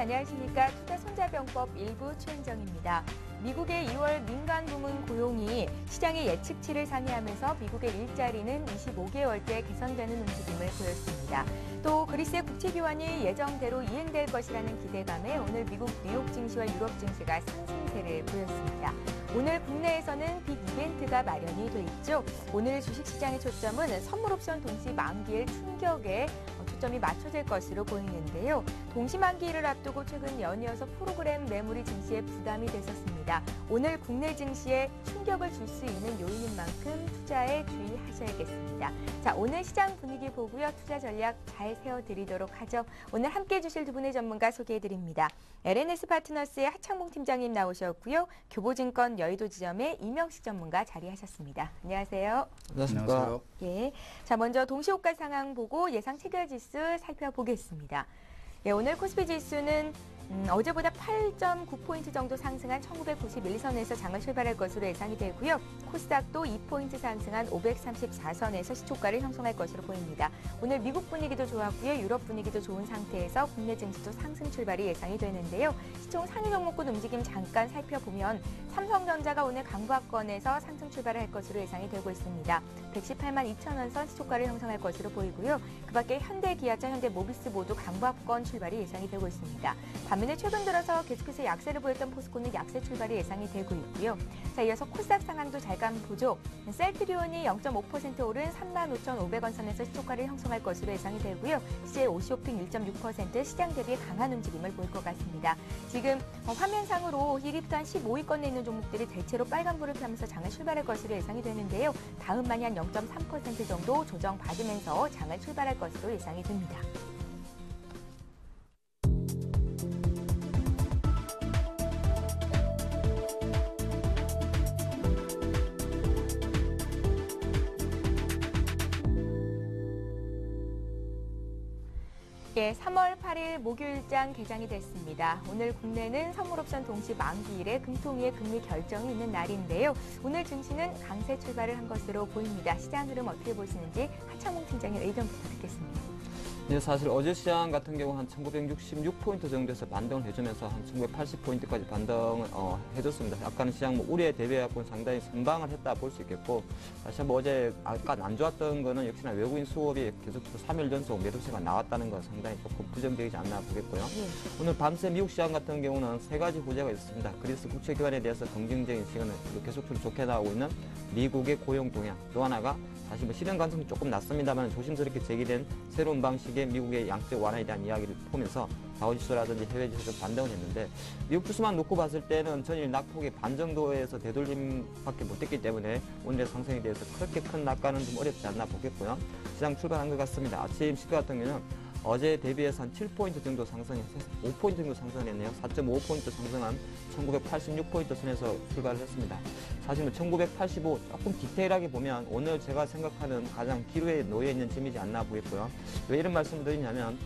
안녕하십니까. 투자 손자병법 일부 최은정입니다. 미국의 2월 민간 부문 고용이 시장의 예측치를 상회하면서 미국의 일자리는 25개월째 개선되는 움직임을 보였습니다. 또 그리스의 국채 교환이 예정대로 이행될 것이라는 기대감에 오늘 미국 뉴욕 증시와 유럽 증시가 상승세를 보였습니다. 오늘 국내에서는 빅 이벤트가 마련이 돼 있죠. 오늘 주식시장의 초점은 선물옵션 동시 만기일 충격에 초점이 맞춰질 것으로 보이는데요. 동시 만기일을 앞두고 최근 연이어서 프로그램 매물이 증시에 부담이 됐었습니다. 오늘 국내 증시에 충격을 줄 수 있는 요인인 만큼 투자에 주의하셔야겠습니다. 자, 오늘 시장 분위기 보고요. 투자 전략 잘 세워드리도록 하죠. 오늘 함께해 주실 두 분의 전문가 소개해드립니다. LNS 파트너스의 하창봉 팀장님 나오셨고요. 교보증권 여의도 지점의 이명식 전문가 자리하셨습니다. 안녕하세요. 안녕하세요. 예. 자, 먼저 동시호가 상황 보고 예상 체결지수 살펴보겠습니다. 예, 오늘 코스피 지수는 어제보다 8.9포인트 정도 상승한 1991선에서 장을 출발할 것으로 예상이 되고요. 코스닥도 2포인트 상승한 534선에서 시초가를 형성할 것으로 보입니다. 오늘 미국 분위기도 좋았고요. 유럽 분위기도 좋은 상태에서 국내 증시도 상승 출발이 예상이 되는데요. 시총 상위 종목군 움직임 잠깐 살펴보면 삼성전자가 오늘 강보합권에서 상승 출발을 할 것으로 예상이 되고 있습니다. 118만 2천원 선 시초가를 형성할 것으로 보이고요. 그 밖에 현대기아차, 현대모비스 모두 강보합권 출발이 예상이 되고 있습니다. 반면에 최근 들어서 계속해서 약세를 보였던 포스코는 약세 출발이 예상이 되고 있고요. 자, 이어서 코스닥 상황도 잠깐 보죠. 셀트리온이 0.5% 오른 35,500원 선에서 시초가를 형성할 것으로 예상이 되고요. CJ 오시오핑 1.6% 시장 대비 강한 움직임을 보일 것 같습니다. 지금 화면상으로 1위부터 한 15위권에 있는 종목들이 대체로 빨간불을 펴면서 장을 출발할 것으로 예상이 되는데요. 다음만이 한 0.3% 정도 조정받으면서 장을 출발할 것으로 예상이 됩니다. 예, 3월 8일 목요일장 개장이 됐습니다. 오늘 국내는 선물옵션 동시 만기일에 금통위의 금리 결정이 있는 날인데요. 오늘 증시는 강세 출발을 한 것으로 보입니다. 시장 흐름 어떻게 보시는지 하창봉 팀장의 의견부터 듣겠습니다. 네, 사실 어제 시장 같은 경우 한 1966포인트 정도에서 반등을 해주면서 한 1980포인트까지 반등을 해줬습니다. 약간은 시장 우려에 대비해서 상당히 선방을 했다 볼 수 있겠고, 다시 한번 어제 아까 안 좋았던 거는 역시나 외국인 수급이 계속해서 3일 연속 매도세가 나왔다는 건 상당히 조금 부정적이지 않나 보겠고요. 오늘 밤새 미국 시장 같은 경우는 세 가지 호재가 있습니다. 그리스 국채 교환에 대해서 긍정적인 시간을 계속적으로 좋게 나오고 있는 미국의 고용 동향, 또 하나가 사실 실현 가능성이 조금 낮습니다만 조심스럽게 제기된 새로운 방식의 미국의 양적 완화에 대한 이야기를 보면서 다우지수라든지 해외 지수 좀 반등을 했는데, 미국 지수만 놓고 봤을 때는 전일 낙폭의 반 정도에서 되돌림밖에 못했기 때문에 오늘의 상승에 대해서 그렇게 큰 낙관은 좀 어렵지 않나 보겠고요. 시장 출발한 것 같습니다. 아침 시가 같은 경우는 어제 대비해서 한 7포인트 정도 상승해서 5포인트 정도 상승했네요. 4.5포인트 상승한 1986포인트 선에서 출발을 했습니다. 사실 1985 조금 디테일하게 보면 오늘 제가 생각하는 가장 기로에 놓여 있는 짐이지 않나 보겠고요. 왜 이런 말씀을 드리냐면,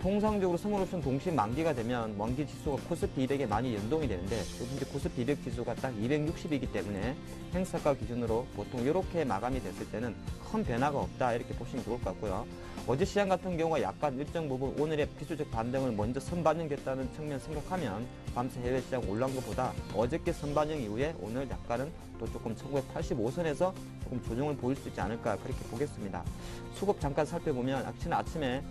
통상적으로 선물옵션 동시 만기가 되면 만기 지수가 코스피 200에 많이 연동이 되는데, 요즘 이제 코스피 200 지수가 딱 260이기 때문에 행사가 기준으로 보통 이렇게 마감이 됐을 때는 큰 변화가 없다 이렇게 보시면 좋을 것 같고요. 어제 시장 같은 경우가 약간 일정 부분 오늘의 비수적 반등을 먼저 선반영됐다는 측면 생각하면 밤새 해외 시장 올라온 것보다 어저께 선반영 이후에 오늘 약간은 또 조금 1985선에서 조금 조정을 보일 수 있지 않을까 그렇게 보겠습니다. 수급 잠깐 살펴보면 아침에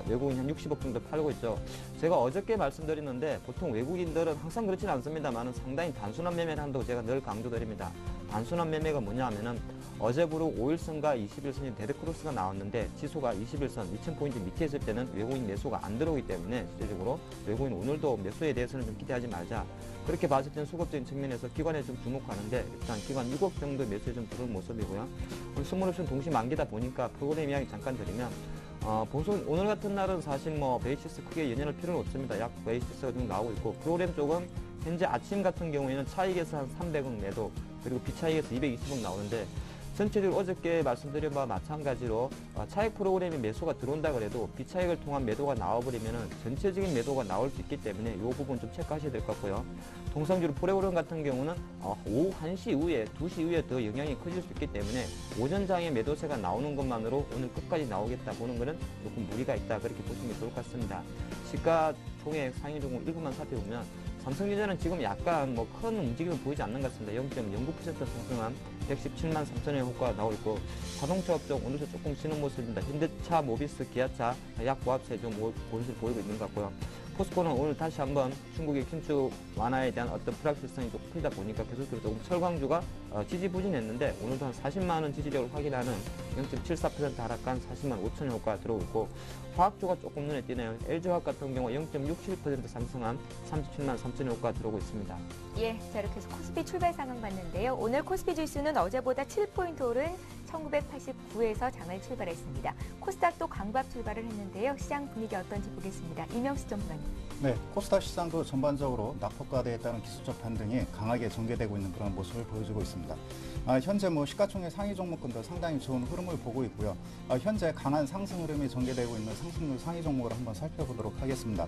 외국인 한 60억 정도 팔고 있죠. 제가 어저께 말씀드렸는데 보통 외국인들은 항상 그렇지는 않습니다만 상당히 단순한 매매를 한다고 제가 늘 강조드립니다. 단순한 매매가 뭐냐 하면은 어제부로 5일선과 21선이 데드크로스가 나왔는데 지수가 21선 2000포인트 밑에 있을 때는 외국인 매수가 안 들어오기 때문에 실질적으로 외국인 오늘도 매수에 대해서는 좀 기대하지 말자. 그렇게 봤을 때는 수급적인 측면에서 기관에 좀 주목하는데, 일단 기관 6억 정도 매수에 좀 들어온 모습이고요. 오늘 선물옵션 동시 만기다 보니까 프로그램 이야기 잠깐 드리면, 보통 오늘 같은 날은 사실 베이시스 크게 연연할 필요는 없습니다. 약 베이시스가 좀 나오고 있고, 프로그램 쪽은 현재 아침 같은 경우에는 차익에서 한 300억 매도, 그리고 비차익에서 220억 나오는데, 전체적으로 어저께 말씀드린 바와 마찬가지로 차익 프로그램이 매수가 들어온다 그래도 비차익을 통한 매도가 나와버리면 전체적인 매도가 나올 수 있기 때문에 이 부분 좀 체크하셔야 될 것 같고요. 동성주로 프레오름 같은 경우는 오후 1시 이후에 2시 이후에 더 영향이 커질 수 있기 때문에 오전장에 매도세가 나오는 것만으로 오늘 끝까지 나오겠다 보는 것은 조금 무리가 있다 그렇게 보시는 게 좋을 것 같습니다. 시가총액 상위 종목 일부만 살펴보면 삼성전자는 지금 약간 큰 움직임을 보이지 않는 것 같습니다. 0.09% 상승한 117만 3천원의 효과가 나오고 있고 자동차 업종 오늘도 조금 쉬는 모습입니다. 현대차, 모비스, 기아차 약보합세 좀 모습을 보이고 있는 것 같고요. 포스코는 오늘 다시 한번 중국의 긴축 완화에 대한 어떤 불확실성이 좀 크다 보니까 계속적으로 조금 철강주가 지지부진했는데 오늘도 한 40만 원 지지력을 확인하는 0.74% 하락한 40만 5천원 효과가 들어오고 있고 화학주가 조금 눈에 띄네요. LG화학 같은 경우 0.67% 상승한 37만 3천원 효과가 들어오고 있습니다. 예, 자 이렇게 해서 코스피 출발 상황 봤는데요. 오늘 코스피 지수는 어제보다 7포인트 오른 1989에서 장을 출발했습니다. 코스닥도 강밥 출발을 했는데요. 시장 분위기 어떤지 보겠습니다. 이명수 전문가님. 네, 코스닥 시장도 전반적으로 낙폭과대에 따른 기술적 반등이 강하게 전개되고 있는 그런 모습을 보여주고 있습니다. 현재 시가총액 상위 종목군도 상당히 좋은 흐름을 보고 있고요. 현재 강한 상승 흐름이 전개되고 있는 상승률 상위 종목을 한번 살펴보도록 하겠습니다.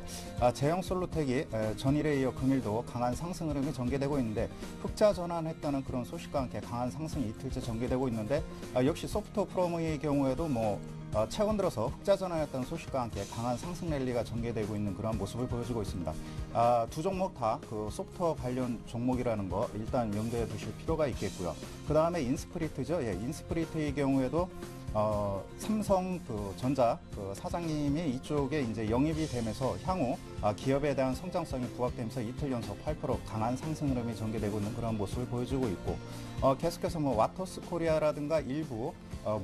제형 솔루텍이 전일에 이어 금일도 강한 상승 흐름이 전개되고 있는데 흑자 전환했다는 그런 소식과 함께 강한 상승이 이틀째 전개되고 있는데 역시 소프트 프롬의 경우에도 최근 들어서 흑자 전환했다는 소식과 함께 강한 상승 랠리가 전개되고 있는 그런 모습을 보여주고 있습니다. 두 종목 다 그 소프트웨어 관련 종목이라는 거 일단 염두에 두실 필요가 있겠고요. 그 다음에 인스프리트죠. 예, 인스프리트의 경우에도 삼성 전자 사장님이 이쪽에 이제 영입이 되면서 향후 기업에 대한 성장성이 부각되면서 이틀 연속 8% 강한 상승 흐름이 전개되고 있는 그런 모습을 보여주고 있고 계속해서 와터스 코리아라든가 일부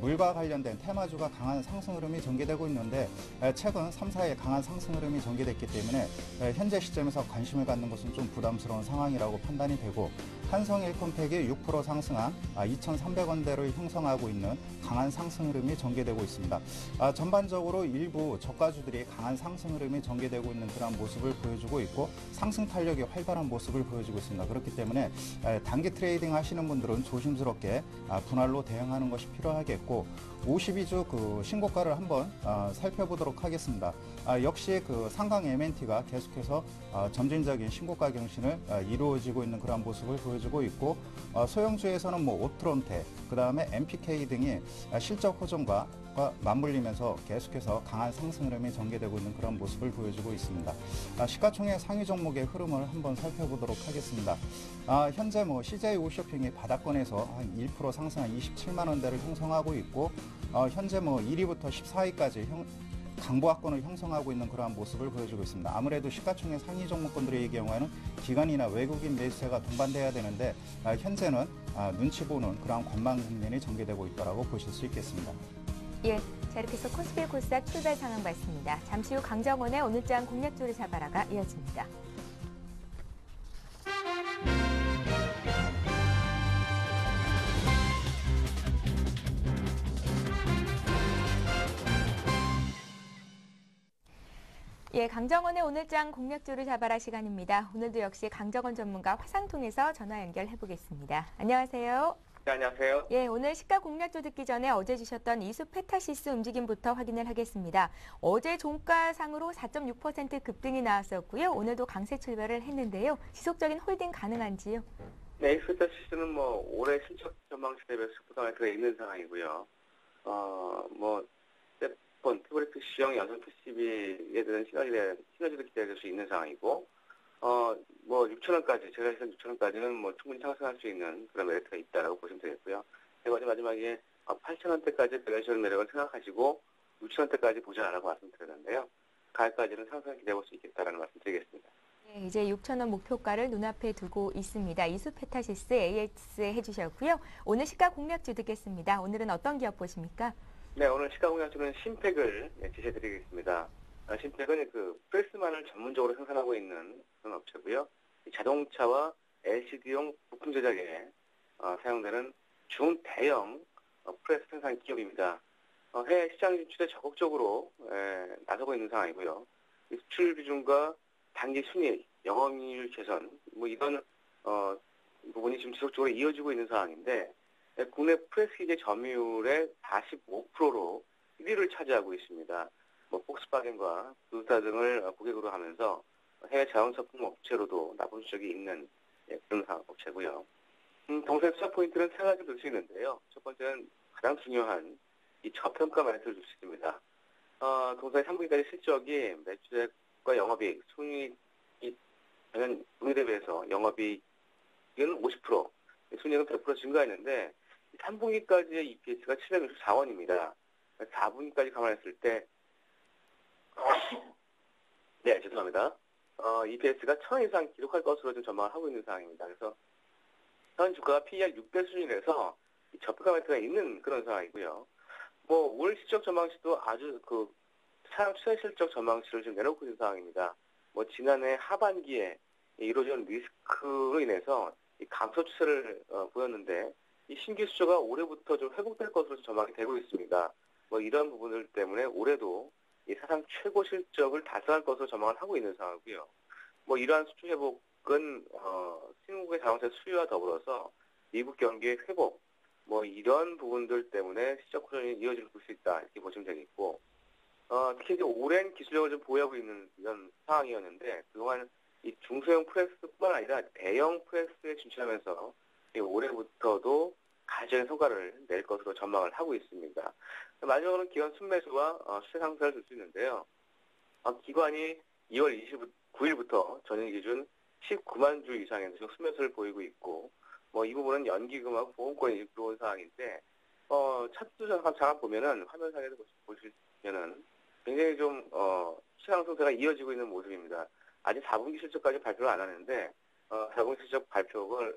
물과 관련된 테마주가 강한 상승 흐름이 전개되고 있는데 최근 3사의 강한 상승 흐름이 전개됐기 때문에 현재 시점에서 관심을 갖는 것은 좀 부담스러운 상황이라고 판단이 되고 한성일콘텍이 6% 상승한 2,300원대를 형성하고 있는 강한 상승 흐름이 전개되고 있습니다. 전반적으로 일부 저가주들이 강한 상승 흐름이 전개되고 있는 그런 모습을 보여주고 있고 상승 탄력이 활발한 모습을 보여주고 있습니다. 그렇기 때문에 단기 트레이딩 하시는 분들은 조심스럽게 분할로 대응하는 것이 필요하겠고 52주 그 신고가를 한번 살펴보도록 하겠습니다. 역시 그 상강 MNT가 계속해서 점진적인 신고가 경신을 이루어지고 있는 그런 모습을 보여주고 있고 소형주에서는 오트론테, 그 다음에 MPK 등이 실적 호전과 맞물리면서 계속해서 강한 상승 흐름이 전개되고 있는 그런 모습을 보여주고 있습니다. 시가총액 상위 종목의 흐름을 한번 살펴보도록 하겠습니다. 현재 CJ 오쇼핑이 바닥권에서 한 1% 상승한 27만 원대를 형성하고 있고 현재 1위부터 14위까지 강보합권을 형성하고 있는 그러한 모습을 보여주고 있습니다. 아무래도 시가총액 상위 종목군들의 경우에는 기관이나 외국인 매수세가 동반돼야 되는데 현재는 눈치 보는 그러한 관망 국면이 전개되고 있다고 보실 수 있겠습니다. 예, 자 이렇게 해서 코스피 코스닥 출발 상황 봤습니다. 잠시 후 강정원의 오늘장 공략주를 잡아라가 이어집니다. 예, 강정원의 오늘장 공략주를 잡아라 시간입니다. 오늘도 역시 강정원 전문가 화상 통해서 전화 연결해 보겠습니다. 안녕하세요. 네, 안녕하세요. 예, 오늘 시가 공략주 듣기 전에 어제 주셨던 이수 페타시스 움직임부터 확인을 하겠습니다. 어제 종가상으로 4.6% 급등이 나왔었고요. 오늘도 강세 출발을 했는데요. 지속적인 홀딩 가능한지요? 네, 익스페타시스는 올해 실적 전망치 대비해서 부담이 들어 있는 상황이고요. 세번 태블릿 시형 연성 PCB에 대한 시너지도 기대될 수 있는 상황이고, 6,000원까지, 제가 예상 6,000원까지는 충분히 상승할 수 있는 그런 메리트가 있다라고 보시면 되겠고요. 그리고 어제 마지막에 8,000원대까지 밸류에이션 매력을 생각하시고 6,000원대까지 보자라고 말씀드렸는데요. 가을까지는 상승을 기대해볼 수 있겠다라는 말씀드리겠습니다. 네, 이제 6,000원 목표가를 눈앞에 두고 있습니다. 이수 페타시스 AS 해주셨고요. 오늘 시가 공략주 듣겠습니다. 오늘은 어떤 기업 보십니까? 네, 오늘 시가 공략주는 신팩을 제시해드리겠습니다. 신팩은 프레스만을 전문적으로 생산하고 있는 그런 업체고요. 자동차와 LCD용 부품 제작에 사용되는 중대형 프레스 생산 기업입니다. 해외 시장 진출에 적극적으로 나서고 있는 상황이고요. 수출 비중과 단기 순이익, 영업이익 개선 이런 부분이 지금 지속적으로 이어지고 있는 상황인데 국내 프레스티지 점유율의 45%로 1위를 차지하고 있습니다. 폭스바겐과 토요타 등을 고객으로 하면서 해외 자동차 품목 업체로도 납품 수적이 있는 그런 업체고요. 동생 투자 포인트는 세 가지 들 수 있는데요. 첫 번째는 가장 중요한 이 저평가 매수를 줄 수 있습니다. 동사의 3분기까지 실적이 매출액과 영업이익, 순이익이 작년 분기 대비해서 영업이익은 50%, 순이익은 100% 증가했는데 3분기까지의 EPS가 764원입니다. 4분기까지 감안했을 때 네, 죄송합니다. EPS가 1,000원 이상 기록할 것으로 좀 전망을 하고 있는 상황입니다. 그래서 현 주가가 PER 6배 수준에서 저평가 매수가 있는 그런 상황이고요. 올 실적 전망치도 아주 사상 최대 실적 전망치를 지금 내놓고 있는 상황입니다. 지난해 하반기에 이루어진 리스크로 인해서 이 감소 추세를 보였는데 이 신규 수조가 올해부터 좀 회복될 것으로 전망이 되고 있습니다. 이런 부분들 때문에 올해도 이 사상 최고 실적을 달성할 것으로 전망을 하고 있는 상황이고요. 이러한 수출 회복은 신흥국의 자동차 수요와 더불어서 미국 경기의 회복, 이런 부분들 때문에 실적 호전이 이어질 수 있다 이렇게 보시면 되겠고, 특히 이제 오랜 기술력을 좀 보유하고 있는 이런 상황이었는데 그동안 이 중소형 프레스뿐만 아니라 대형 프레스에 진출하면서 올해부터도 가시적인 성과를 낼 것으로 전망을 하고 있습니다. 마지막으로 기관 순매수와 수혜 상승을 줄 수 있는데요. 기관이 2월 29일부터 전일 기준 19만 주 이상의 순매수를 보이고 있고, 이 부분은 연기금하고 보험권이 들어온 상황인데, 차트 장악 보면은 화면상에서 보시면은 굉장히 좀 수혜 상승세가 이어지고 있는 모습입니다. 아직 4분기 실적까지 발표를 안 하는데 4분기 실적 발표가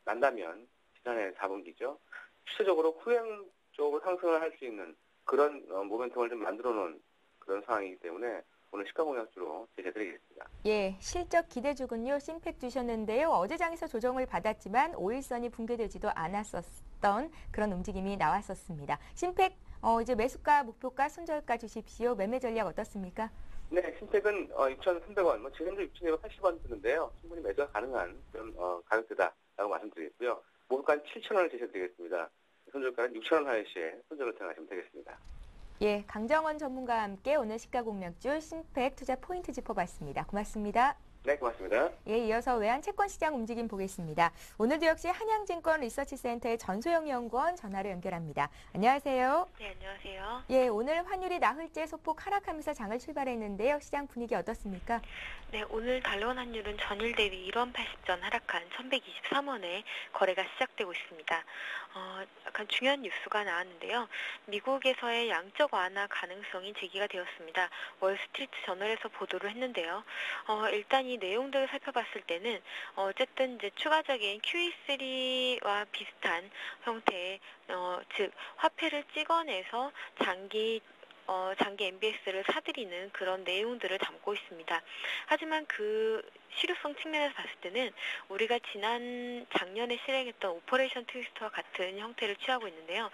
난다면 지난해 4분기죠. 추세적으로 후행적으로 상승을 할 수 있는 그런 모멘텀을 좀 만들어 놓은 그런 상황이기 때문에 오늘 시가 공략주로 제시해드리겠습니다. 예, 실적 기대주군요. 심팩 주셨는데요. 어제 장에서 조정을 받았지만 5일선이 붕괴되지도 않았었던 그런 움직임이 나왔었습니다. 심팩 이제 매수가, 목표가, 손절가 주십시오. 매매 전략 어떻습니까? 네, 심팩은 6,300원, 지금 현재 6,280원 드는데요. 충분히 매수가 가능한 그런 가격대다라고 말씀드리겠고요. 목표가는 7,000원을 제시해드리겠습니다. 손절가는 6,000원 하이시에 손절을 생각하시면 되겠습니다. 예, 강정원 전문가와 함께 오늘 시가 공략주 심팩 투자 포인트 짚어봤습니다. 고맙습니다. 네, 고맙습니다. 예, 이어서 외환 채권 시장 움직임 보겠습니다. 오늘도 역시 한양증권 리서치센터의 전소영 연구원 전화로 연결합니다. 안녕하세요. 네, 안녕하세요. 예, 오늘 환율이 나흘째 소폭 하락하면서 장을 출발했는데요. 시장 분위기 어떻습니까? 네, 오늘 달러원 환율은 전일 대비 1원 80전 하락한 1123원에 거래가 시작되고 있습니다. 약간 중요한 뉴스가 나왔는데요. 미국에서의 양적 완화 가능성이 제기가 되었습니다. 월스트리트 저널에서 보도를 했는데요. 일단 이 내용들을 살펴봤을 때는 어쨌든 이제 추가적인 QE3와 비슷한 형태의 즉 화폐를 찍어내서 장기 MBS를 사들이는 그런 내용들을 담고 있습니다. 하지만 그 실효성 측면에서 봤을 때는 우리가 작년에 실행했던 오퍼레이션 트위스트와 같은 형태를 취하고 있는데요.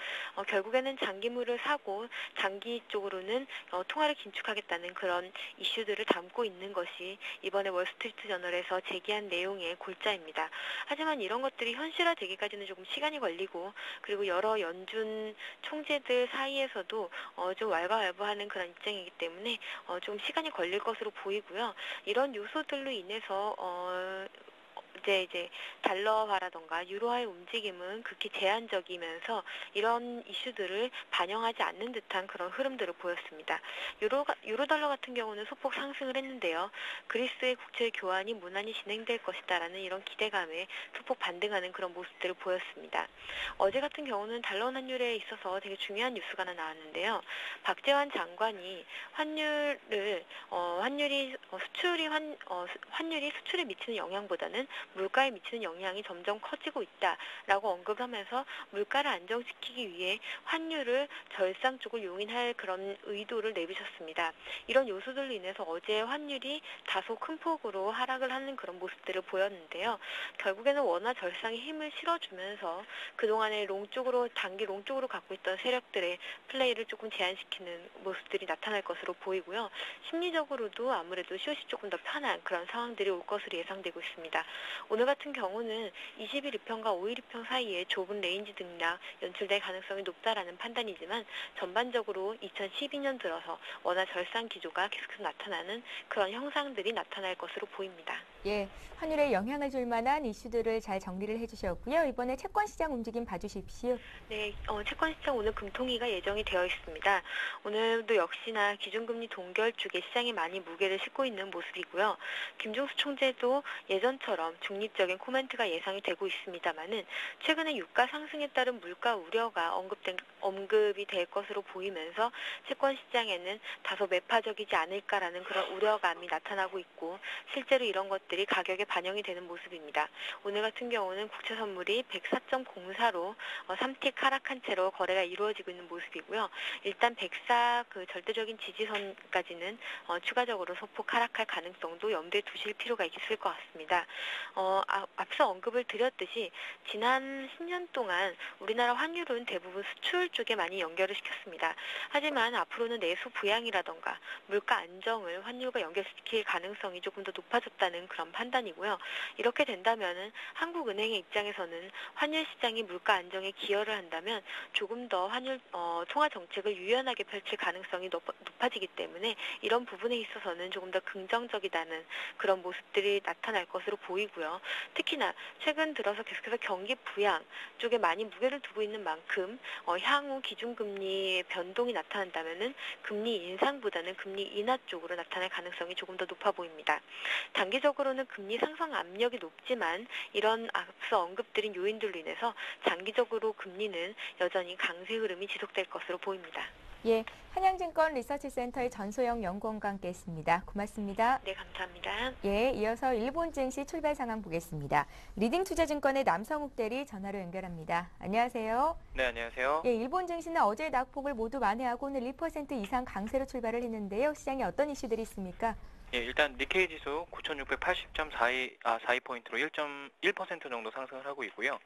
결국에는 장기물을 사고 장기 쪽으로는 통화를 긴축하겠다는 그런 이슈들을 담고 있는 것이 이번에 월스트리트 저널에서 제기한 내용의 골자입니다. 하지만 이런 것들이 현실화되기까지는 조금 시간이 걸리고, 그리고 여러 연준 총재들 사이에서도 좀 왈가왈부하는 그런 입장이기 때문에 좀 시간이 걸릴 것으로 보이고요. 이런 요소들로 인해서 이제 달러화라던가 유로화의 움직임은 극히 제한적이면서 이런 이슈들을 반영하지 않는 듯한 그런 흐름들을 보였습니다. 유로달러 같은 경우는 소폭 상승을 했는데요. 그리스의 국채 교환이 무난히 진행될 것이다라는 이런 기대감에 소폭 반등하는 그런 모습들을 보였습니다. 어제 같은 경우는 달러 환율에 있어서 되게 중요한 뉴스가 하나 나왔는데요. 박재환 장관이 환율이 수출에 미치는 영향보다는 물가에 미치는 영향이 점점 커지고 있다라고 언급하면서 물가를 안정시키기 위해 환율을 절상 쪽을 용인할 그런 의도를 내비쳤습니다. 이런 요소들로 인해서 어제 환율이 다소 큰 폭으로 하락을 하는 그런 모습들을 보였는데요. 결국에는 원화 절상에 힘을 실어주면서 그동안에 단기 롱 쪽으로 갖고 있던 세력들의 플레이를 조금 제한시키는 모습들이 나타날 것으로 보이고요. 심리적으로도 아무래도 시옷이 조금 더 편한 그런 상황들이 올 것으로 예상되고 있습니다. 오늘 같은 경우는 20일 이평과 5일 이평 사이에 좁은 레인지 등락 연출될 가능성이 높다라는 판단이지만 전반적으로 2012년 들어서 원화 절상 기조가 계속해서 나타나는 그런 형상들이 나타날 것으로 보입니다. 예, 환율에 영향을 줄 만한 이슈들을 잘 정리를 해주셨고요. 이번에 채권 시장 움직임 봐주십시오. 네, 채권 시장 오늘 금통위가 예정이 되어 있습니다. 오늘도 역시나 기준금리 동결 쪽에 시장이 많이 무게를 싣고 있는 모습이고요. 김종수 총재도 예전처럼 중립적인 코멘트가 예상이 되고 있습니다만은 최근에 유가 상승에 따른 물가 우려가 언급이 될 것으로 보이면서 채권 시장에는 다소 매파적이지 않을까라는 그런 우려감이 나타나고 있고 실제로 이런 것들이 가격에 반영이 되는 모습입니다. 오늘 같은 경우는 국채 선물이 104.04로 3틱 하락한 채로 거래가 이루어지고 있는 모습이고요. 일단 104 그 절대적인 지지선까지는 추가적으로 소폭 하락할 가능성도 염두에 두실 필요가 있을 것 같습니다. 앞서 언급을 드렸듯이 지난 10년 동안 우리나라 환율은 대부분 수출 쪽에 많이 연결을 시켰습니다. 하지만 앞으로는 내수 부양이라던가 물가 안정을 환율과 연결시킬 가능성이 조금 더 높아졌다는 그런 판단이고요. 이렇게 된다면은 한국은행의 입장에서는 환율 시장이 물가 안정에 기여를 한다면 조금 더 환율 통화 정책을 유연하게 펼칠 가능성이 높아지기 때문에 이런 부분에 있어서는 조금 더 긍정적이다는 그런 모습들이 나타날 것으로 보이고요. 특히나 최근 들어서 계속해서 경기 부양 쪽에 많이 무게를 두고 있는 만큼 향후 기준금리의 변동이 나타난다면은 금리 인상보다는 금리 인하 쪽으로 나타날 가능성이 조금 더 높아 보입니다. 단기적으로는 금리 상승 압력이 높지만 이런 앞서 언급드린 요인들로 인해서 장기적으로 금리는 여전히 강세 흐름이 지속될 것으로 보입니다. 예, 한양증권 리서치센터의 전소영 연구원과 함께했습니다. 고맙습니다. 네, 감사합니다. 예, 이어서 일본 증시 출발 상황 보겠습니다. 리딩투자증권의 남성욱 대리 전화로 연결합니다. 안녕하세요. 네, 안녕하세요. 예, 일본 증시는 어제 낙폭을 모두 만회하고 오늘 1% 이상 강세로 출발을 했는데요. 시장에 어떤 이슈들이 있습니까? 예, 일단 니케이 지수 9,680.42포인트로 1.1% 정도 상승을 하고 있고요.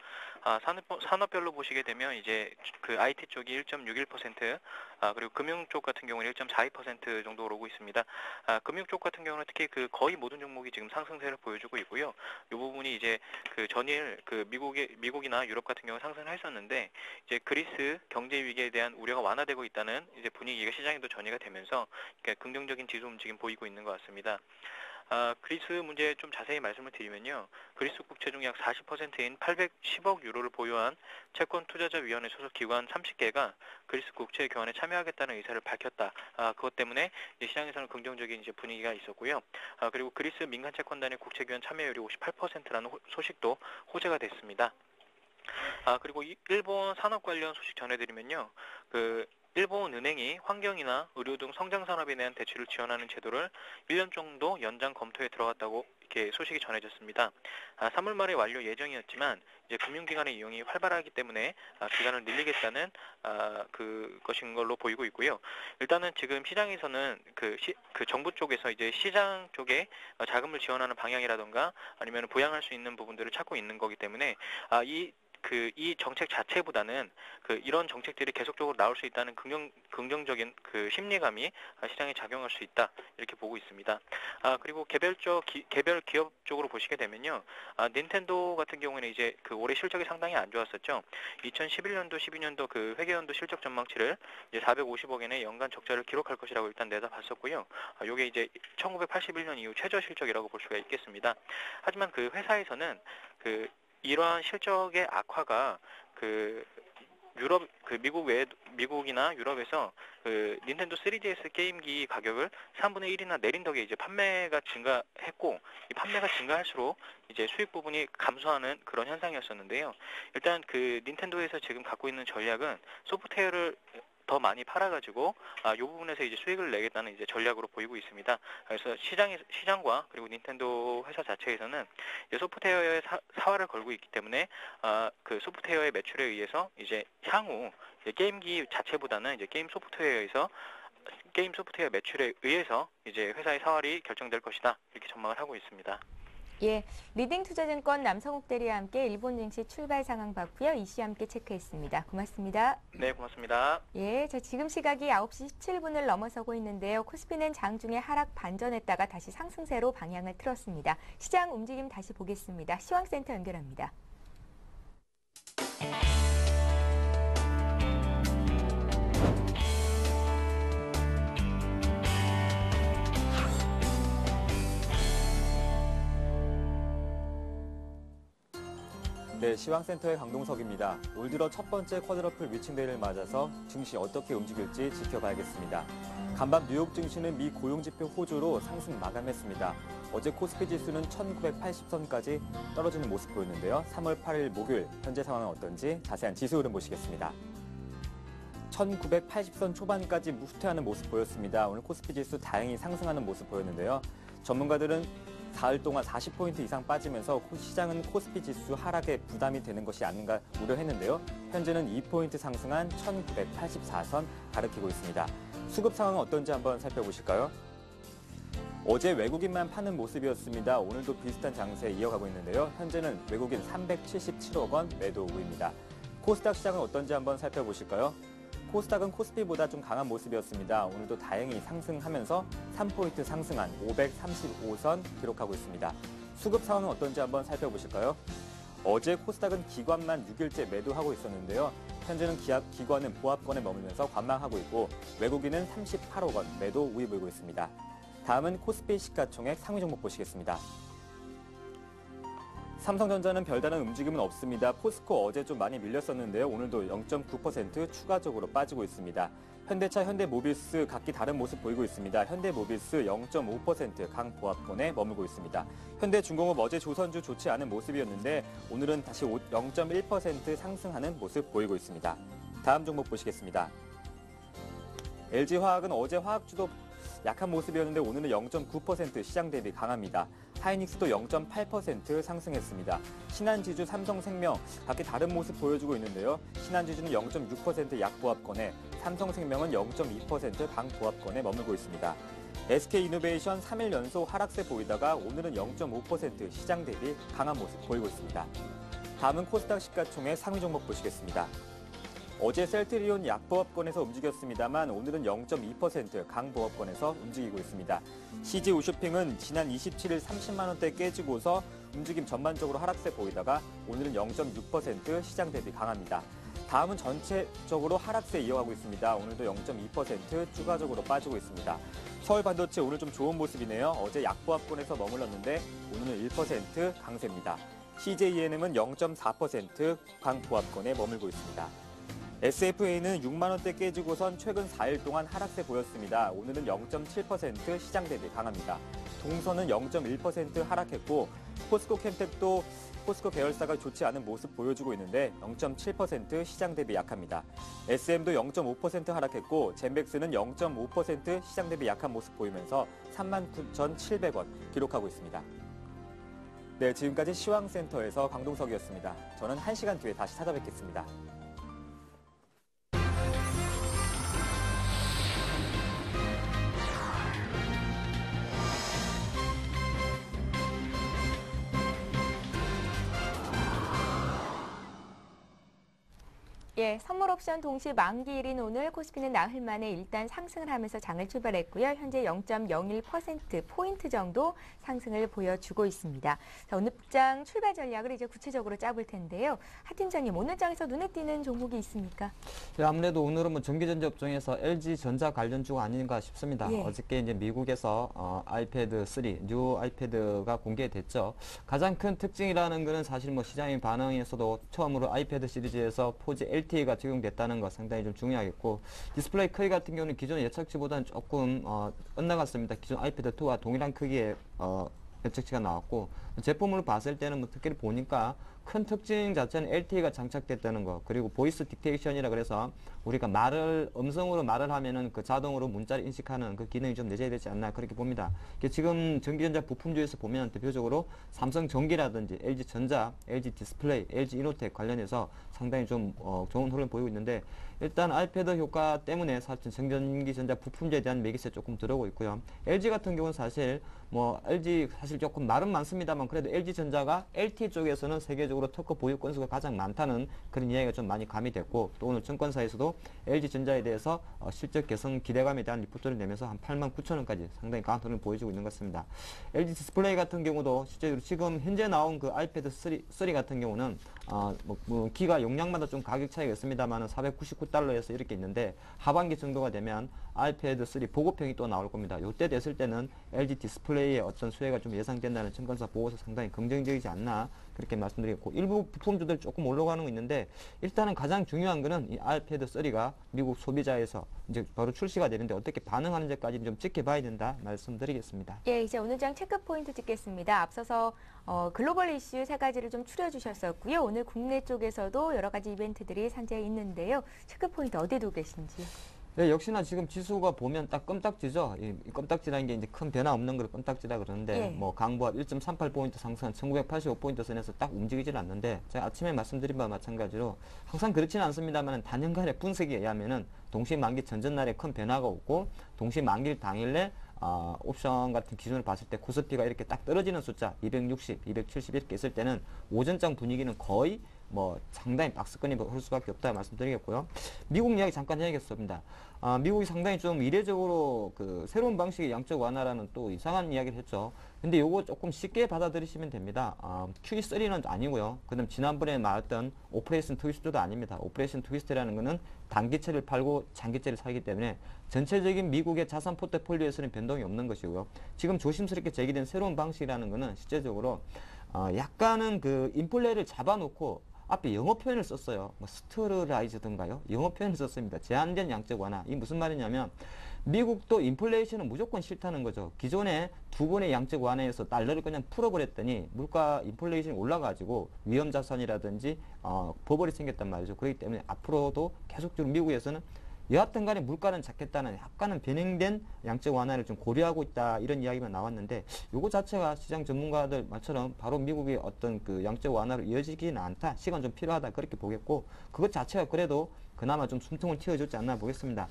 산업별로 보시게 되면 이제 그 IT 쪽이 1.61%, 그리고 금융 쪽 같은 경우는 1.42% 정도 오르고 있습니다. 금융 쪽 같은 경우는 특히 그 거의 모든 종목이 지금 상승세를 보여주고 있고요. 이 부분이 이제 그 전일 그 미국이나 유럽 같은 경우 상승을 했었는데 이제 그리스 경제 위기에 대한 우려가 완화되고 있다는 이제 분위기가 시장에도 전이가 되면서 긍정적인 지수 움직임 보이고 있는 것 같습니다. 그리스 문제 좀 자세히 말씀을 드리면요. 그리스 국채 중 약 40%인 810억 유로를 보유한 채권 투자자 위원회 소속 기관 30개가 그리스 국채 교환에 참여하겠다는 의사를 밝혔다. 그것 때문에 이제 시장에서는 긍정적인 이제 분위기가 있었고요. 그리고 그리스 민간 채권단의 국채 교환 참여율이 58%라는 소식도 호재가 됐습니다. 그리고 일본 산업 관련 소식 전해드리면요. 일본 은행이 환경이나 의료 등 성장 산업에 대한 대출을 지원하는 제도를 1년 정도 연장 검토에 들어갔다고 이렇게 소식이 전해졌습니다. 3월 말에 완료 예정이었지만 이제 금융기관의 이용이 활발하기 때문에 기간을 늘리겠다는 그것인 걸로 보이고 있고요. 일단은 지금 시장에서는 그 정부 쪽에서 이제 시장 쪽에 자금을 지원하는 방향이라던가 아니면 부양할 수 있는 부분들을 찾고 있는 거기 때문에 이 정책 자체보다는 이런 정책들이 계속적으로 나올 수 있다는 긍정적인 심리감이 시장에 작용할 수 있다 이렇게 보고 있습니다. 그리고 개별 기업 쪽으로 보시게 되면요, 닌텐도 같은 경우에는 이제 올해 실적이 상당히 안 좋았었죠. 2011년도, 12년도 그 회계연도 실적 전망치를 이제 450억엔의 연간 적자를 기록할 것이라고 일단 내다봤었고요. 요게 이제 1981년 이후 최저 실적이라고 볼 수가 있겠습니다. 하지만 그 회사에서는 이러한 실적의 악화가 미국이나 유럽에서 닌텐도 3DS 게임기 가격을 3분의 1이나 내린 덕에 이제 판매가 증가했고, 이 판매가 증가할수록 이제 수익 부분이 감소하는 그런 현상이었었는데요. 일단 닌텐도에서 지금 갖고 있는 전략은 소프트웨어를 더 많이 팔아가지고 이 부분에서 이제 수익을 내겠다는 이제 전략으로 보이고 있습니다. 그래서 시장과 그리고 닌텐도 회사 자체에서는 이제 소프트웨어에 사활을 걸고 있기 때문에 그 소프트웨어의 매출에 의해서 이제 향후 이제 게임기 자체보다는 이제 게임 소프트웨어 매출에 의해서 이제 회사의 사활이 결정될 것이다 이렇게 전망을 하고 있습니다. 예, 리딩투자증권 남성욱 대리와 함께 일본 증시 출발 상황 봤고요. 이슈와 함께 체크했습니다. 고맙습니다. 네, 고맙습니다. 예, 자 지금 시각이 9시 17분을 넘어서고 있는데요. 코스피는 장중에 하락 반전했다가 다시 상승세로 방향을 틀었습니다. 시장 움직임 다시 보겠습니다. 시황센터 연결합니다. 네, 시황센터의 강동석입니다. 올 들어 첫 번째 쿼드러플 위층데이를 맞아서 증시 어떻게 움직일지 지켜봐야겠습니다. 간밤 뉴욕 증시는 미 고용지표 호조로 상승 마감했습니다. 어제 코스피 지수는 1980선까지 떨어지는 모습 보였는데요. 3월 8일 목요일 현재 상황은 어떤지 자세한 지수 흐름 보시겠습니다. 1980선 초반까지 후퇴하는 모습 보였습니다. 오늘 코스피 지수 다행히 상승하는 모습 보였는데요. 전문가들은 사흘 동안 40포인트 이상 빠지면서 시장은 코스피 지수 하락에 부담이 되는 것이 아닌가 우려했는데요. 현재는 2포인트 상승한 1984선 가리키고 있습니다. 수급 상황은 어떤지 한번 살펴보실까요? 어제 외국인만 파는 모습이었습니다. 오늘도 비슷한 장세 이어가고 있는데요. 현재는 외국인 377억 원 매도 우입니다. 코스닥 시장은 어떤지 한번 살펴보실까요? 코스닥은 코스피보다 좀 강한 모습이었습니다. 오늘도 다행히 상승하면서 3포인트 상승한 535선 기록하고 있습니다. 수급 상황은 어떤지 한번 살펴보실까요? 어제 코스닥은 기관만 6일째 매도하고 있었는데요. 현재는 기관은 보합권에 머물면서 관망하고 있고 외국인은 38억 원 매도 우위 보이고 있습니다. 다음은 코스피 시가총액 상위 종목 보시겠습니다. 삼성전자는 별다른 움직임은 없습니다. 포스코 어제 좀 많이 밀렸었는데요. 오늘도 0.9% 추가적으로 빠지고 있습니다. 현대차, 현대모비스 각기 다른 모습 보이고 있습니다. 현대모비스 0.5% 강보합권에 머물고 있습니다. 현대중공업 어제 조선주 좋지 않은 모습이었는데 오늘은 다시 0.1% 상승하는 모습 보이고 있습니다. 다음 종목 보시겠습니다. LG화학은 어제 화학주도 약한 모습이었는데 오늘은 0.9% 시장 대비 강합니다. 하이닉스도 0.8% 상승했습니다. 신한지주, 삼성생명 각기 다른 모습 보여주고 있는데요. 신한지주는 0.6% 약보합권에 삼성생명은 0.2% 강보합권에 머물고 있습니다. SK이노베이션 3일 연속 하락세 보이다가 오늘은 0.5% 시장 대비 강한 모습 보이고 있습니다. 다음은 코스닥 시가총액 상위 종목 보시겠습니다. 어제 셀트리온 약보합권에서 움직였습니다만 오늘은 0.2% 강보합권에서 움직이고 있습니다. CG우쇼핑은 지난 27일 30만 원대 깨지고서 움직임 전반적으로 하락세 보이다가 오늘은 0.6% 시장 대비 강합니다. 다음은 전체적으로 하락세 이어가고 있습니다. 오늘도 0.2% 추가적으로 빠지고 있습니다. 서울반도체 오늘 좀 좋은 모습이네요. 어제 약보합권에서 머물렀는데 오늘은 1% 강세입니다. CJENM은 0.4% 강보합권에 머물고 있습니다. SFA는 6만 원대 깨지고선 최근 4일 동안 하락세 보였습니다. 오늘은 0.7% 시장 대비 강합니다. 동선은 0.1% 하락했고 포스코 캠텍도 포스코 계열사가 좋지 않은 모습 보여주고 있는데 0.7% 시장 대비 약합니다. SM도 0.5% 하락했고 젠백스는 0.5% 시장 대비 약한 모습 보이면서 39,700원 기록하고 있습니다. 네, 지금까지 시황센터에서 강동석이었습니다. 저는 1시간 뒤에 다시 찾아뵙겠습니다. 예, 선물 옵션 동시 만기일인 오늘 코스피는 나흘 만에 일단 상승을 하면서 장을 출발했고요. 현재 0.01%포인트 정도 상승을 보여주고 있습니다. 자, 오늘 장 출발 전략을 이제 구체적으로 짜볼 텐데요. 하 팀장님, 오늘 장에서 눈에 띄는 종목이 있습니까? 네, 아무래도 오늘은 뭐 전기전자 업종에서 LG전자 관련주가 아닌가 싶습니다. 예. 어저께 이제 미국에서 아이패드 3, 뉴 아이패드가 공개됐죠. 가장 큰 특징이라는 것은 사실 뭐 시장의 반응에서도 처음으로 아이패드 시리즈에서 포지 LTE가 적용됐다는 거 상당히 좀 중요하겠고, 디스플레이 크기 같은 경우는 기존의 예측치보다는 조금 엇나갔습니다. 기존 아이패드 2와 동일한 크기의 예측치가 나왔고, 제품으로 봤을 때는 뭐 특히 보니까 큰 특징 자체는 LTE가 장착됐다는 거, 그리고 보이스 딕테이션이라 그래서 우리가 음성으로 말을 하면은 그 자동으로 문자를 인식하는 그 기능이 좀 내재되지 되지 않나 그렇게 봅니다. 지금 전기전자 부품주에서 보면 대표적으로 삼성전기라든지 LG전자, LG디스플레이, LG이노텍 관련해서 상당히 좀 좋은 흐름을 보이고 있는데, 일단 아이패드 효과 때문에 사실 전기전자 부품주에 대한 매기세 조금 들어오고 있고요. LG 같은 경우는 사실 LG 사실 조금 말은 많습니다만 그래도 LG전자가 LTE 쪽에서는 세계적으로 특허 보유 건수가 가장 많다는 그런 이야기가 좀 많이 가미됐고, 또 오늘 증권사에서도 LG전자에 대해서 실적 개선 기대감에 대한 리포트를 내면서 한 89,000원까지 상당히 강한 흐름을 보여주고 있는 것 같습니다. LG 디스플레이 같은 경우도 실제로 지금 현재 나온 그 아이패드 3 같은 경우는 기가 용량마다 좀 가격 차이가 있습니다만 499달러에서 이렇게 있는데, 하반기 정도가 되면 아이패드 3 보급형이 또 나올 겁니다. 이때 됐을 때는 LG 디스플레이의 어떤 수혜가 좀 예상된다는 증권사 보고서 상당히 긍정적이지 않나 그렇게 말씀드리겠고, 일부 부품주들 조금 올라가는 거 있는데, 일단은 가장 중요한 거는 이 아이패드 3가 미국 소비자에서 이제 바로 출시가 되는데 어떻게 반응하는지까지 좀 지켜봐야 된다 말씀드리겠습니다. 예, 이제 오늘 장 체크 포인트 듣겠습니다. 앞서서 글로벌 이슈 3가지를 좀 추려주셨었고요. 오늘 국내 쪽에서도 여러 가지 이벤트들이 산재해 있는데요. 체크 포인트 어디에 두고 계신지. 네, 역시나 지금 지수가 보면 딱 껌딱지죠. 이 껌딱지라는 게 이제 큰 변화 없는 걸 껌딱지라 그러는데, 예. 강보합 1.38포인트 상승한 1985포인트 선에서 딱 움직이질 않는데, 제가 아침에 말씀드린 바와 마찬가지로 항상 그렇지는 않습니다만 단연간의 분석에 의하면은 동시 만기 전전날에 큰 변화가 없고, 동시 만기 당일에 옵션 같은 기준을 봤을 때 코스피가 이렇게 딱 떨어지는 숫자 260, 270 이렇게 있을 때는 오전장 분위기는 거의 상당히 박스권이 올 수밖에 없다 말씀드리겠고요. 미국 이야기 잠깐 해야겠습니다. 미국이 상당히 좀 이례적으로 그 새로운 방식의 양적 완화라는 또 이상한 이야기를 했죠. 근데 요거 조금 쉽게 받아들이시면 됩니다. QE3는 아니고요. 그다음 지난번에 말했던 오퍼레이션 트위스트도 아닙니다. 오퍼레이션 트위스트라는 거는 단기채를 팔고 장기채를 사기 때문에 전체적인 미국의 자산 포트폴리오에서는 변동이 없는 것이고요. 지금 조심스럽게 제기된 새로운 방식이라는 거는 실제적으로 약간은 그 인플레를 잡아놓고 앞에 영어 표현을 썼어요. 스트러라이즈든가요? 영어 표현을 썼습니다. 제한된 양적 완화. 이 무슨 말이냐면 미국도 인플레이션은 무조건 싫다는 거죠. 기존에 두 번의 양적 완화에서 달러를 그냥 풀어버렸더니 물가 인플레이션이 올라가지고 위험 자산이라든지 버블이 생겼단 말이죠. 그렇기 때문에 앞으로도 계속적으로 미국에서는 여하튼 간에 물가는 작겠다는 약간은 변형된 양적 완화를 좀 고려하고 있다, 이런 이야기만 나왔는데, 요거 자체가 시장 전문가들 말처럼 바로 미국의 어떤 그 양적 완화로 이어지지는 않다, 시간 좀 필요하다 그렇게 보겠고, 그것 자체가 그래도 그나마 좀 숨통을 틔워주지 않나 보겠습니다.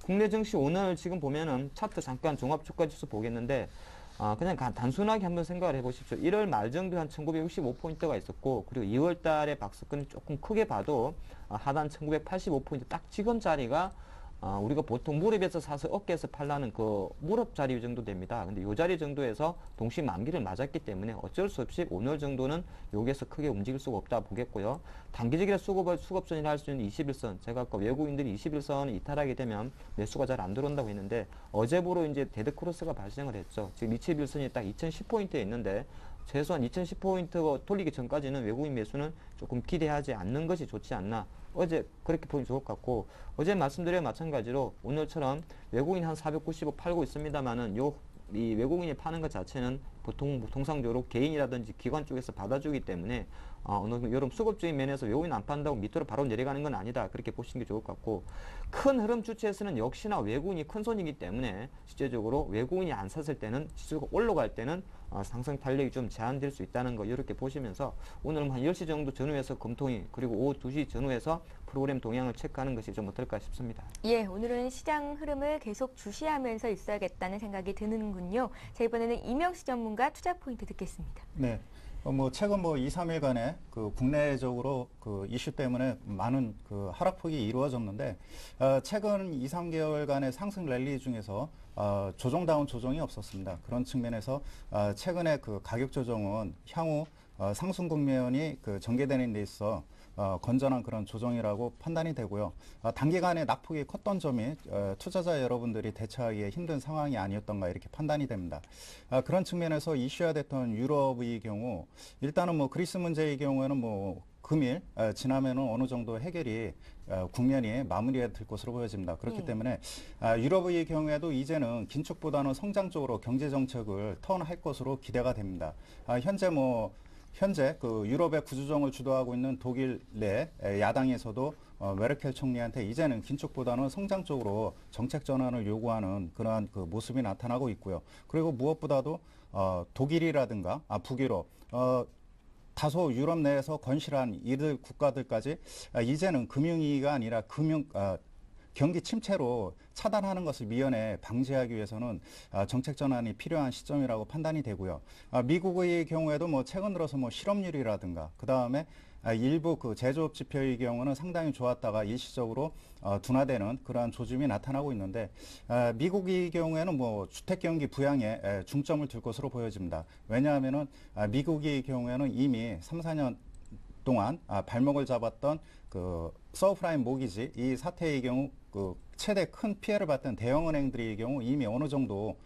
국내 증시 오늘 지금 보면은 차트 잠깐 종합 주가 지수 보겠는데, 그냥 단순하게 한번 생각을 해보십시오. 1월 말 정도에 한 1965포인트가 있었고, 그리고 2월 달에 박스권이 조금 크게 봐도 하단 1985포인트 딱 지금 자리가 우리가 보통 무릎에서 사서 어깨에서 팔라는 그 무릎 자리 정도 됩니다. 근데 이 자리 정도에서 동시 만기를 맞았기 때문에 어쩔 수 없이 오늘 정도는 여기에서 크게 움직일 수가 없다 보겠고요. 단기적이라 수급선이라 할 수 있는 21선, 제가 아까 외국인들이 21선을 이탈하게 되면 매수가 잘 안 들어온다고 했는데, 어제부로 이제 데드크로스가 발생을 했죠. 지금 21선이 딱 2010포인트에 있는데, 최소한 2010포인트 돌리기 전까지는 외국인 매수는 조금 기대하지 않는 것이 좋지 않나. 어제 그렇게 보면 좋을 것 같고, 어제 말씀드린 마찬가지로 오늘처럼 외국인 한 495 팔고 있습니다만은 이 외국인이 파는 것 자체는 보통 통상적으로 개인이라든지 기관 쪽에서 받아주기 때문에 어느 여름 수급적인 면에서 외국인 안 판다고 밑으로 바로 내려가는 건 아니다, 그렇게 보시는 게 좋을 것 같고, 큰 흐름 주체에서는 역시나 외국인이 큰 손이기 때문에 실제적으로 외국인이 안 샀을 때는 지수가 올라갈 때는 상승 탄력이 좀 제한될 수 있다는 거 이렇게 보시면서, 오늘은 한 10시 정도 전후에서 금통이, 그리고 오후 2시 전후에서 프로그램 동향을 체크하는 것이 좀 어떨까 싶습니다. 예, 오늘은 시장 흐름을 계속 주시하면서 있어야겠다는 생각이 드는군요. 자, 이번에는 이명시 전문가 투자 포인트 듣겠습니다. 네. 최근 2, 3일간에 그 국내적으로 그 이슈 때문에 많은 그 하락폭이 이루어졌는데, 최근 2, 3개월간의 상승 랠리 중에서 조정다운 조정이 없었습니다. 그런 측면에서 최근에 그 가격 조정은 향후 상승 국면이 그 전개되는 데 있어 건전한 그런 조정이라고 판단이 되고요. 단기간에 낙폭이 컸던 점이 투자자 여러분들이 대처하기에 힘든 상황이 아니었던가 이렇게 판단이 됩니다. 그런 측면에서 이슈화됐던 유럽의 경우, 일단은 그리스 문제의 경우에는 금일 지나면은 어느 정도 해결이 국면이 마무리가 될 것으로 보여집니다. 그렇기 때문에 유럽의 경우에도 이제는 긴축보다는 성장 쪽으로 경제 정책을 턴할 것으로 기대가 됩니다. 현재 현재 그 유럽의 구조정을 주도하고 있는 독일 내 야당에서도 메르켈 총리한테 이제는 긴축보다는 성장 쪽으로 정책 전환을 요구하는 그러한 그 모습이 나타나고 있고요. 그리고 무엇보다도 독일이라든가 북유럽 다소 유럽 내에서 건실한 이들 국가들까지 이제는 금융위기가 아니라 경기 침체로 차단하는 것을 미연에 방지하기 위해서는 정책 전환이 필요한 시점이라고 판단이 되고요. 미국의 경우에도 뭐 최근 들어서 뭐 실업률이라든가 그 다음에 일부 그 제조업 지표의 경우는 상당히 좋았다가 일시적으로 둔화되는 그러한 조짐이 나타나고 있는데 미국의 경우에는 뭐 주택 경기 부양에 중점을 둘 것으로 보여집니다. 왜냐하면은 미국의 경우에는 이미 3, 4년 동안 발목을 잡았던 그 서브프라임 모기지 이 사태의 경우 그 최대 큰 피해를 봤던 대형은행들의 경우 이미 어느 정도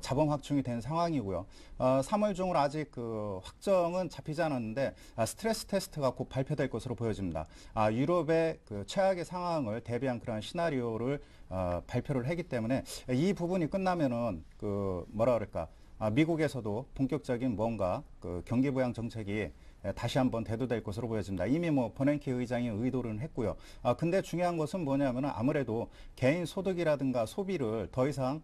자본 확충이 된 상황이고요. 3월 중으로 아직 그 확정은 잡히지 않았는데 스트레스 테스트가 곧 발표될 것으로 보여집니다. 유럽의 그 최악의 상황을 대비한 그런 시나리오를 발표를 했기 때문에 이 부분이 끝나면은 그 뭐라 그럴까 미국에서도 본격적인 뭔가 그 경기 부양 정책이 다시 한번 대두될 것으로 보여집니다. 이미 뭐 버냉키 의장이 의도를 했고요. 근데 중요한 것은 뭐냐면은 아무래도 개인 소득이라든가 소비를 더 이상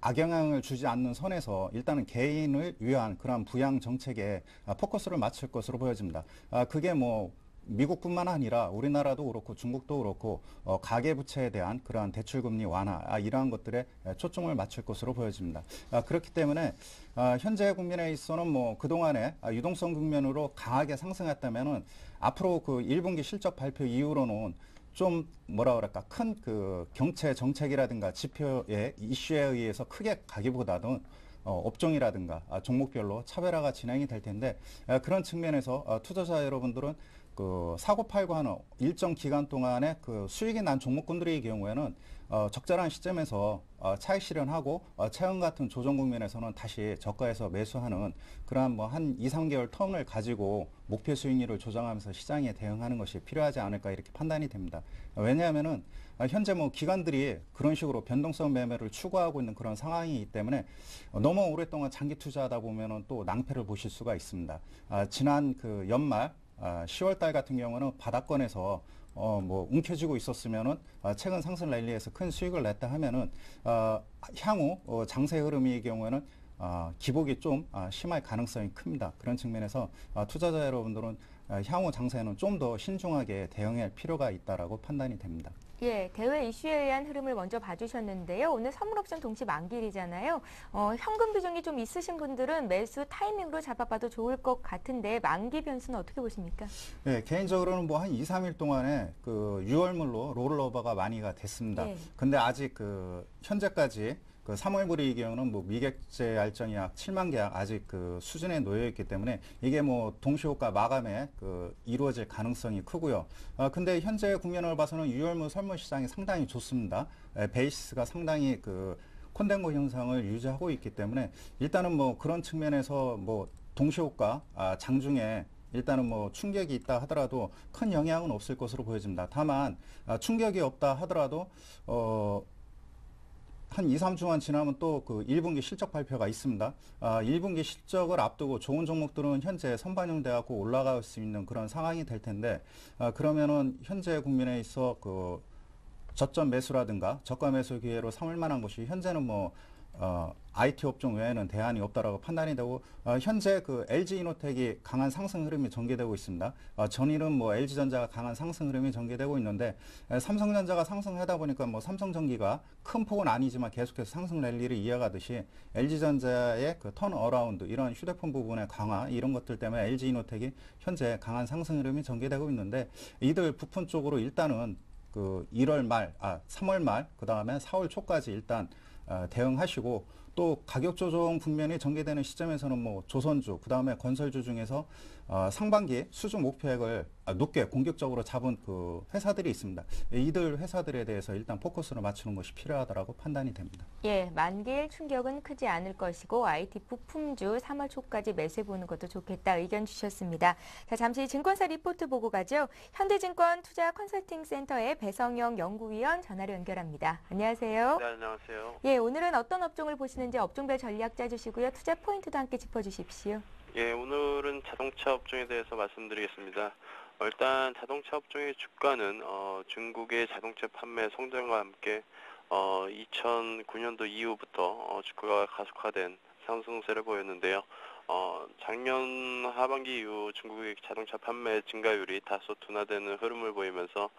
악영향을 주지 않는 선에서 일단은 개인을 위한 그런 부양 정책에 포커스를 맞출 것으로 보여집니다. 그게 뭐 미국뿐만 아니라 우리나라도 그렇고 중국도 그렇고 가계부채에 대한 그러한 대출금리 완화 이러한 것들에 초점을 맞출 것으로 보여집니다. 그렇기 때문에 현재 국면에 있어서는 뭐 그동안에 유동성 국면으로 강하게 상승했다면은 앞으로 그 1분기 실적 발표 이후로는 좀 뭐라 그럴까 큰 그 경제 정책이라든가 지표의 이슈에 의해서 크게 가기보다는 업종이라든가 종목별로 차별화가 진행이 될 텐데 그런 측면에서 투자자 여러분들은 그 사고 팔고 하는 일정 기간 동안에 그 수익이 난 종목군들의 경우에는 적절한 시점에서 차익 실현하고 최근 같은 조정 국면에서는 다시 저가에서 매수하는 그러한 뭐 한 2, 3개월 텀을 가지고 목표 수익률을 조정하면서 시장에 대응하는 것이 필요하지 않을까 이렇게 판단이 됩니다. 왜냐하면은 현재 뭐 기관들이 그런 식으로 변동성 매매를 추구하고 있는 그런 상황이기 때문에 너무 오랫동안 장기 투자하다 보면은 또 낭패를 보실 수가 있습니다. 지난 그 연말 10월 달 같은 경우는 바닥권에서 뭐 움켜쥐고 있었으면은 최근 상승 랠리에서 큰 수익을 냈다 하면은 향후 장세 흐름의 경우에는 기복이 좀 심할 가능성이 큽니다. 그런 측면에서 투자자 여러분들은 향후 장세는 좀 더 신중하게 대응할 필요가 있다라고 판단이 됩니다. 예, 대외 이슈에 의한 흐름을 먼저 봐주셨는데요. 오늘 선물옵션 동시 만기일이잖아요. 현금 비중이 좀 있으신 분들은 매수 타이밍으로 잡아봐도 좋을 것 같은데 만기 변수는 어떻게 보십니까? 네, 개인적으로는 뭐 한 2, 3일 동안에 그 유월물로 롤오버가 많이가 됐습니다. 네. 근데 아직 그 현재까지 그 3월물의 경우는 뭐 미객재 알정이 약 7만 계약 아직 그 수준에 놓여 있기 때문에 이게 뭐 동시효과 마감에 그 이루어질 가능성이 크고요. 근데 현재 국면을 봐서는 유월물 설물 시장이 상당히 좋습니다. 베이시스가 상당히 그 콘덴고 현상을 유지하고 있기 때문에 일단은 뭐 그런 측면에서 뭐 동시효과 장중에 일단은 뭐 충격이 있다 하더라도 큰 영향은 없을 것으로 보여집니다. 다만 충격이 없다 하더라도 한 2, 3주만 지나면 또 그 1분기 실적 발표가 있습니다. 1분기 실적을 앞두고 좋은 종목들은 현재 선반영돼 갖고 올라갈 수 있는 그런 상황이 될 텐데 그러면은 현재 국면에 있어 그 저점 매수라든가 저가 매수 기회로 삼을 만한 것이 현재는 뭐 IT 업종 외에는 대안이 없다라고 판단이 되고 현재 그 LG이노텍이 강한 상승 흐름이 전개되고 있습니다. 전일은 뭐 LG전자가 강한 상승 흐름이 전개되고 있는데 삼성전자가 상승하다 보니까 뭐 삼성전기가 큰 폭은 아니지만 계속해서 상승 랠리를 이어가듯이 LG전자의 그 턴어라운드 이런 휴대폰 부분의 강화 이런 것들 때문에 LG이노텍이 현재 강한 상승 흐름이 전개되고 있는데 이들 부품 쪽으로 일단은 그 1월 말, 3월 말, 그 다음에 4월 초까지 일단 대응하시고 또 가격 조정 국면이 전개되는 시점에서는 뭐 조선주, 그 다음에 건설주 중에서 상반기 수주 목표액을 높게 공격적으로 잡은 그 회사들이 있습니다. 이들 회사들에 대해서 일단 포커스를 맞추는 것이 필요하다고 판단이 됩니다. 예, 만기일 충격은 크지 않을 것이고 IT 부품주 3월 초까지 매수해보는 것도 좋겠다 의견 주셨습니다. 자, 잠시 증권사 리포트 보고 가죠. 현대증권 투자 컨설팅 센터의 배성영 연구위원 전화로 연결합니다. 안녕하세요. 네, 안녕하세요. 예, 오늘은 어떤 업종을 보시는지 업종별 전략 짜주시고요. 투자 포인트도 함께 짚어주십시오. 예, 오늘은 자동차 업종에 대해서 말씀드리겠습니다. 일단 자동차 업종의 주가는 중국의 자동차 판매 성장과 함께 2009년도 이후부터 주가가 가속화된 상승세를 보였는데요. 작년 하반기 이후 중국의 자동차 판매 증가율이 다소 둔화되는 흐름을 보이면서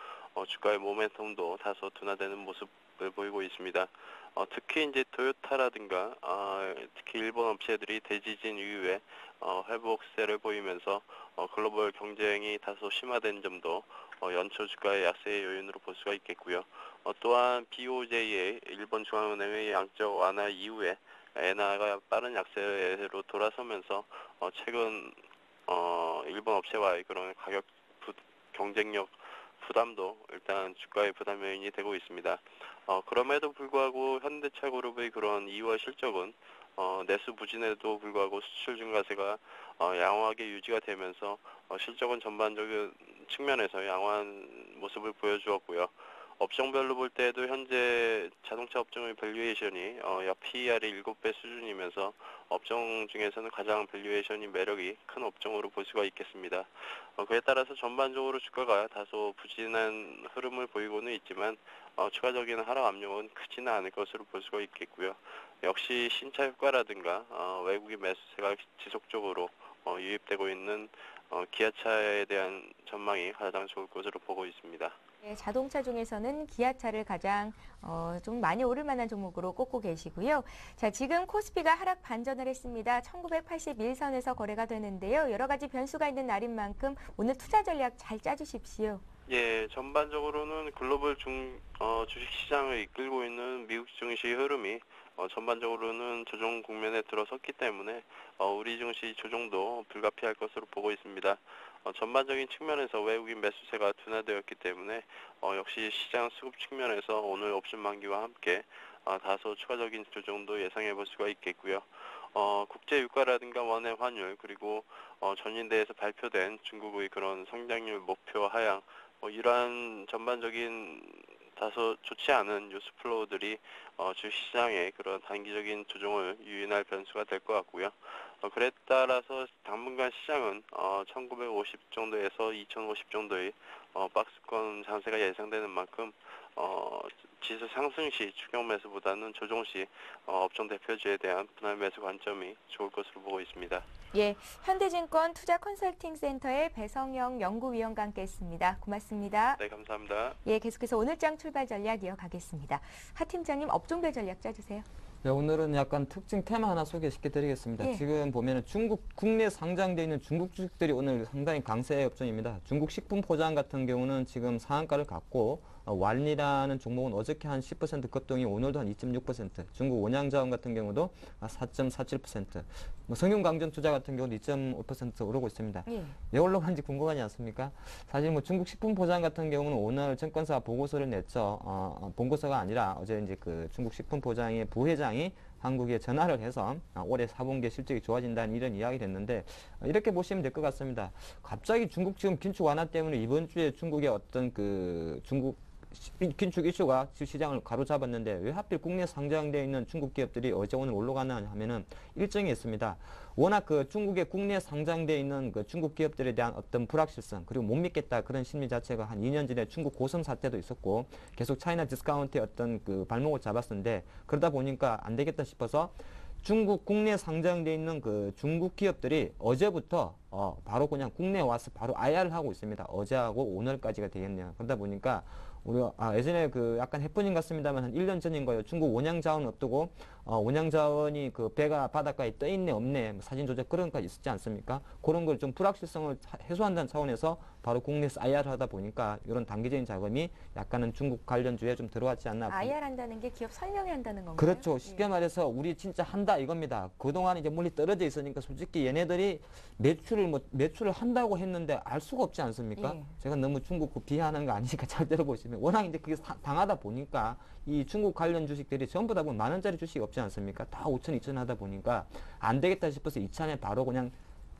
주가의 모멘텀도 다소 둔화되는 모습을 보이고 있습니다. 특히 이제 토요타라든가 특히 일본 업체들이 대지진 이후에 회복세를 보이면서 글로벌 경쟁이 다소 심화된 점도 연초 주가의 약세의 요인으로 볼 수가 있겠고요. 또한 BOJ의 일본 중앙은행의 양적 완화 이후에 엔화가 빠른 약세로 돌아서면서 최근 일본 업체와의 그런 가격 경쟁력 부담도 일단 주가의 부담 요인이 되고 있습니다. 그럼에도 불구하고 현대차그룹의 그런 2월 실적은 내수 부진에도 불구하고 수출 증가세가 양호하게 유지가 되면서 실적은 전반적인 측면에서 양호한 모습을 보여주었고요. 업종별로 볼 때에도 현재 자동차 업종의 밸류에이션이 약 PER이 7배 수준이면서 업종 중에서는 가장 밸류에이션이 매력이 큰 업종으로 볼 수가 있겠습니다. 그에 따라서 전반적으로 주가가 다소 부진한 흐름을 보이고는 있지만 추가적인 하락 압력은 크지는 않을 것으로 볼 수가 있겠고요. 역시 신차 효과라든가 외국인 매수세가 지속적으로 유입되고 있는 기아차에 대한 전망이 가장 좋을 것으로 보고 있습니다. 네, 자동차 중에서는 기아차를 가장 좀 많이 오를 만한 종목으로 꼽고 계시고요. 자, 지금 코스피가 하락 반전을 했습니다. 1981선에서 거래가 되는데요. 여러 가지 변수가 있는 날인 만큼 오늘 투자 전략 잘 짜주십시오. 예, 전반적으로는 글로벌 주식시장을 이끌고 있는 미국 증시 흐름이 전반적으로는 조정 국면에 들어섰기 때문에 우리 증시 조정도 불가피할 것으로 보고 있습니다. 전반적인 측면에서 외국인 매수세가 둔화되었기 때문에 역시 시장 수급 측면에서 오늘 옵션 만기와 함께 다소 추가적인 조정도 예상해 볼 수가 있겠고요. 국제 유가라든가 원의 환율 그리고 전인대에서 발표된 중국의 그런 성장률 목표 하향 이러한 전반적인 다소 좋지 않은 뉴스 플로우들이 주시장의 그런 단기적인 조정을 유인할 변수가 될 것 같고요. 그에 따라서 당분간 시장은 1950 정도에서 2050 정도의 박스권 장세가 예상되는 만큼 지수 상승 시 추격 매수보다는 조정 시 업종 대표주에 대한 분할 매수 관점이 좋을 것으로 보고 있습니다. 예, 현대증권 투자 컨설팅 센터의 배성영 연구위원과 함께했습니다. 고맙습니다. 네, 감사합니다. 예, 계속해서 오늘장 출발 전략 이어가겠습니다. 하 팀장님 업종별 전략 짜주세요. 네, 오늘은 약간 특징 테마 하나 소개시켜 드리겠습니다. 예. 지금 보면은 국내 상장되어 있는 중국 주식들이 오늘 상당히 강세 업종입니다. 중국 식품 포장 같은 경우는 지금 상한가를 갖고 완리라는 종목은 어저께 한 10% 급등이 오늘도 한 2.6%, 중국 원양자원 같은 경우도 4.47%, 성균강전투자 같은 경우도 2.5% 오르고 있습니다. 예. 왜 올라간지 궁금하지 않습니까? 사실 중국 식품 포장 같은 경우는 오늘 증권사가 보고서를 냈죠. 보고서가 아니라 어제 이제 그 중국 식품 포장의 부회장이 한국에 전화를 해서 올해 4분기 실적이 좋아진다는 이런 이야기를 했는데 이렇게 보시면 될 것 같습니다. 갑자기 중국 지금 긴축 완화 때문에 이번 주에 중국의 어떤 그 중국 긴축 이슈가 시장을 가로잡았는데 왜 하필 국내 상장되어 있는 중국 기업들이 어제 오늘 올라가나 하면은 일정이 있습니다. 워낙 그 중국의 국내 상장되어 있는 그 중국 기업들에 대한 어떤 불확실성 그리고 못 믿겠다 그런 심리 자체가 한 2년 전에 중국 고성 사태도 있었고 계속 차이나 디스카운트의 어떤 그 발목을 잡았었는데 그러다 보니까 안 되겠다 싶어서 중국 국내 상장되어 있는 그 중국 기업들이 어제부터 바로 그냥 국내에 와서 바로 IR을 하고 있습니다. 어제하고 오늘까지가 되겠네요. 그러다 보니까 우리가 예전에 그 약간 해프닝 같습니다만 한 1년 전인 거예요. 중국 원양자원 어떠고 원양자원이 그 배가 바닷가에 떠 있네 없네 사진 조작 그런 거 있었지 않습니까? 그런 걸 좀 불확실성을 해소한다는 차원에서 바로 국내에서 IR 하다 보니까 이런 단기적인 자금이 약간은 중국 관련주에 좀 들어왔지 않나. IR 한다는 게 기업 설명이 한다는 건가요? 그렇죠. 쉽게 말해서 우리 진짜 한다 이겁니다. 그동안 이제 멀리 떨어져 있으니까 솔직히 얘네들이 매출을 한다고 했는데 알 수가 없지 않습니까? 예. 제가 너무 중국 비하하는 거 아니니까 잘 들어보시면 워낙 이제 그게 당하다 보니까 이 중국 관련 주식들이 전부 다 보면 10,000원짜리 주식이 없지 않습니까? 다 5,000, 2,000 하다 보니까 안 되겠다 싶어서 2,000에 바로 그냥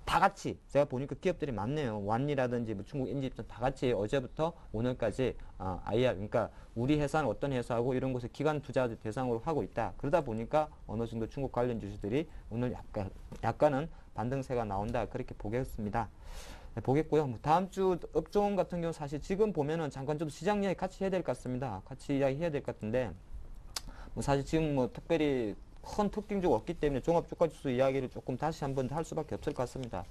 다 같이 제가 보니까 기업들이 많네요. 완리라든지 중국 인지입전 다 같이 어제부터 오늘까지 IR 그러니까 우리 회사는 어떤 회사하고 이런 것을 기관 투자자 대상으로 하고 있다. 그러다 보니까 어느 정도 중국 관련 주식들이 오늘 약간은 반등세가 나온다 그렇게 보겠습니다. 네, 보겠고요. 뭐 다음 주 업종 같은 경우 사실 지금 보면은 잠깐 좀 시장 이야기 같이 해야 될 것 같습니다. 같이 이야기해야 될 것 같은데 뭐 사실 지금 뭐 특별히 큰 특징주가 없기 때문에 종합주가지수 이야기를 조금 다시 한번 할 수밖에 없을 것 같습니다.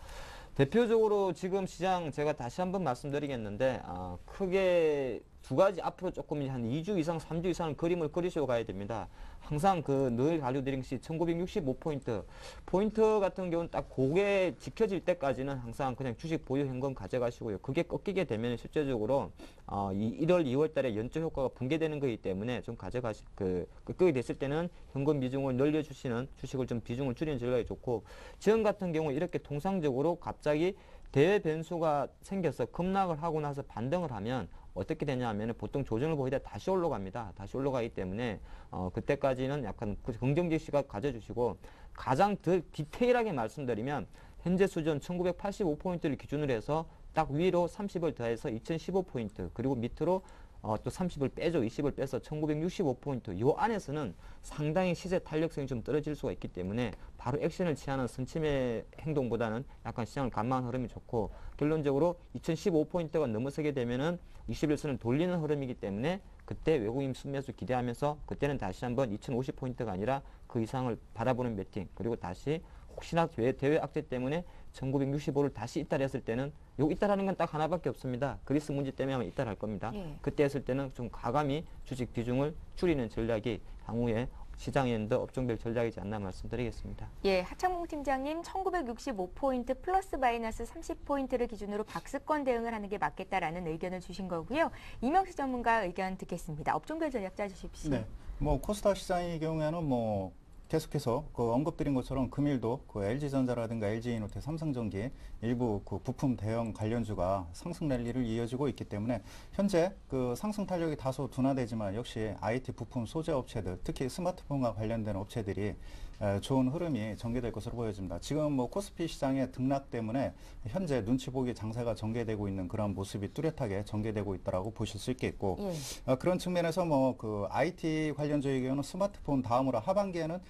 대표적으로 지금 시장 제가 다시 한번 말씀드리겠는데 크게 두 가지 앞으로 조금 한 2주 이상, 3주 이상 그림을 그리시고 가야 됩니다. 항상 늘 알려드린 것이 1965포인트. 포인트 같은 경우는 딱 그게 지켜질 때까지는 항상 그냥 주식 보유 현금 가져가시고요. 그게 꺾이게 되면 실제적으로 1월, 2월 달에 연초 효과가 붕괴되는 거기 때문에 좀 꺾이게 됐을 때는 현금 비중을 늘려주시는 주식을 좀 비중을 줄이는 전략이 좋고, 지금 같은 경우 이렇게 통상적으로 갑자기 대외 변수가 생겨서 급락을 하고 나서 반등을 하면 어떻게 되냐 하면 보통 조정을 보이다 다시 올라갑니다. 다시 올라가기 때문에 그때까지는 약간 긍정적 시각 가져주시고, 가장 더 디테일하게 말씀드리면 현재 수준 1985포인트를 기준으로 해서 딱 위로 30을 더해서 2015포인트, 그리고 밑으로 또 30을 빼죠. 20을 빼서 1965포인트. 요 안에서는 상당히 시세 탄력성이 좀 떨어질 수가 있기 때문에 바로 액션을 취하는 선침의 행동보다는 약간 시장을 감망하는 흐름이 좋고, 결론적으로 2015포인트가 넘어서게 되면은 21선을 돌리는 흐름이기 때문에 그때 외국인 순매수 기대하면서 그때는 다시 한번 2050포인트가 아니라 그 이상을 바라보는 배팅, 그리고 다시 혹시나 대외 악재 때문에 1965를 다시 이탈했을 때는 이탈하는 건 딱 하나밖에 없습니다. 그리스 문제 때문에 아마 이탈할 겁니다. 예. 그때 했을 때는 좀 과감히 주식 비중을 줄이는 전략이 향후에 시장엔도 업종별 전략이지 않나 말씀드리겠습니다. 예, 하창봉 팀장님 1965포인트 플러스 마이너스 30포인트를 기준으로 박스권 대응을 하는 게 맞겠다라는 의견을 주신 거고요. 이명수 전문가 의견 듣겠습니다. 업종별 전략 짜주십시오. 네, 뭐 코스닥 시장의 경우에는 뭐 계속해서 언급드린 것처럼 금일도 LG전자라든가 LG이노텍, 삼성전기 일부 부품 대형 관련주가 상승 랠리를 이어지고 있기 때문에 현재 상승 탄력이 다소 둔화되지만 역시 IT 부품 소재 업체들, 특히 스마트폰과 관련된 업체들이 좋은 흐름이 전개될 것으로 보여집니다. 지금 뭐 코스피 시장의 등락 때문에 현재 눈치 보기 장세가 전개되고 있는 그런 모습이 뚜렷하게 전개되고 있다라고 보실 수 있겠고, 그런 측면에서 뭐 IT 관련주의 경우는 스마트폰 다음으로 하반기에는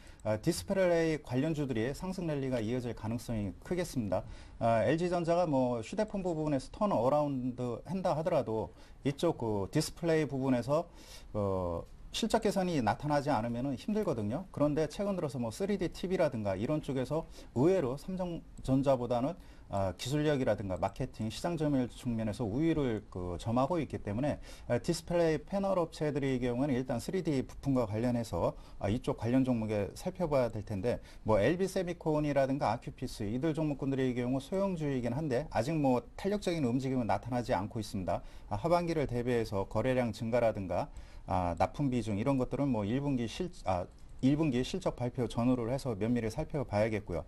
디스플레이 관련주들이 상승 랠리가 이어질 가능성이 크겠습니다. LG전자가 뭐 휴대폰 부분에서 턴 어라운드 한다 하더라도 이쪽 디스플레이 부분에서 실적 개선이 나타나지 않으면 힘들거든요. 그런데 최근 들어서 뭐 3D TV라든가 이런 쪽에서 의외로 삼성전자보다는 기술력이라든가 마케팅, 시장 점유율 측면에서 우위를 점하고 있기 때문에 디스플레이 패널 업체들의 경우에는 일단 3D 부품과 관련해서 이쪽 관련 종목에 살펴봐야 될 텐데, 뭐 LB 세미콘이라든가 아큐피스 이들 종목군들의 경우 소형주이긴 한데 아직 뭐 탄력적인 움직임은 나타나지 않고 있습니다. 하반기를 대비해서 거래량 증가라든가 납품 비중 이런 것들은 뭐 1분기 실적 발표 전후를 해서 면밀히 살펴봐야겠고요.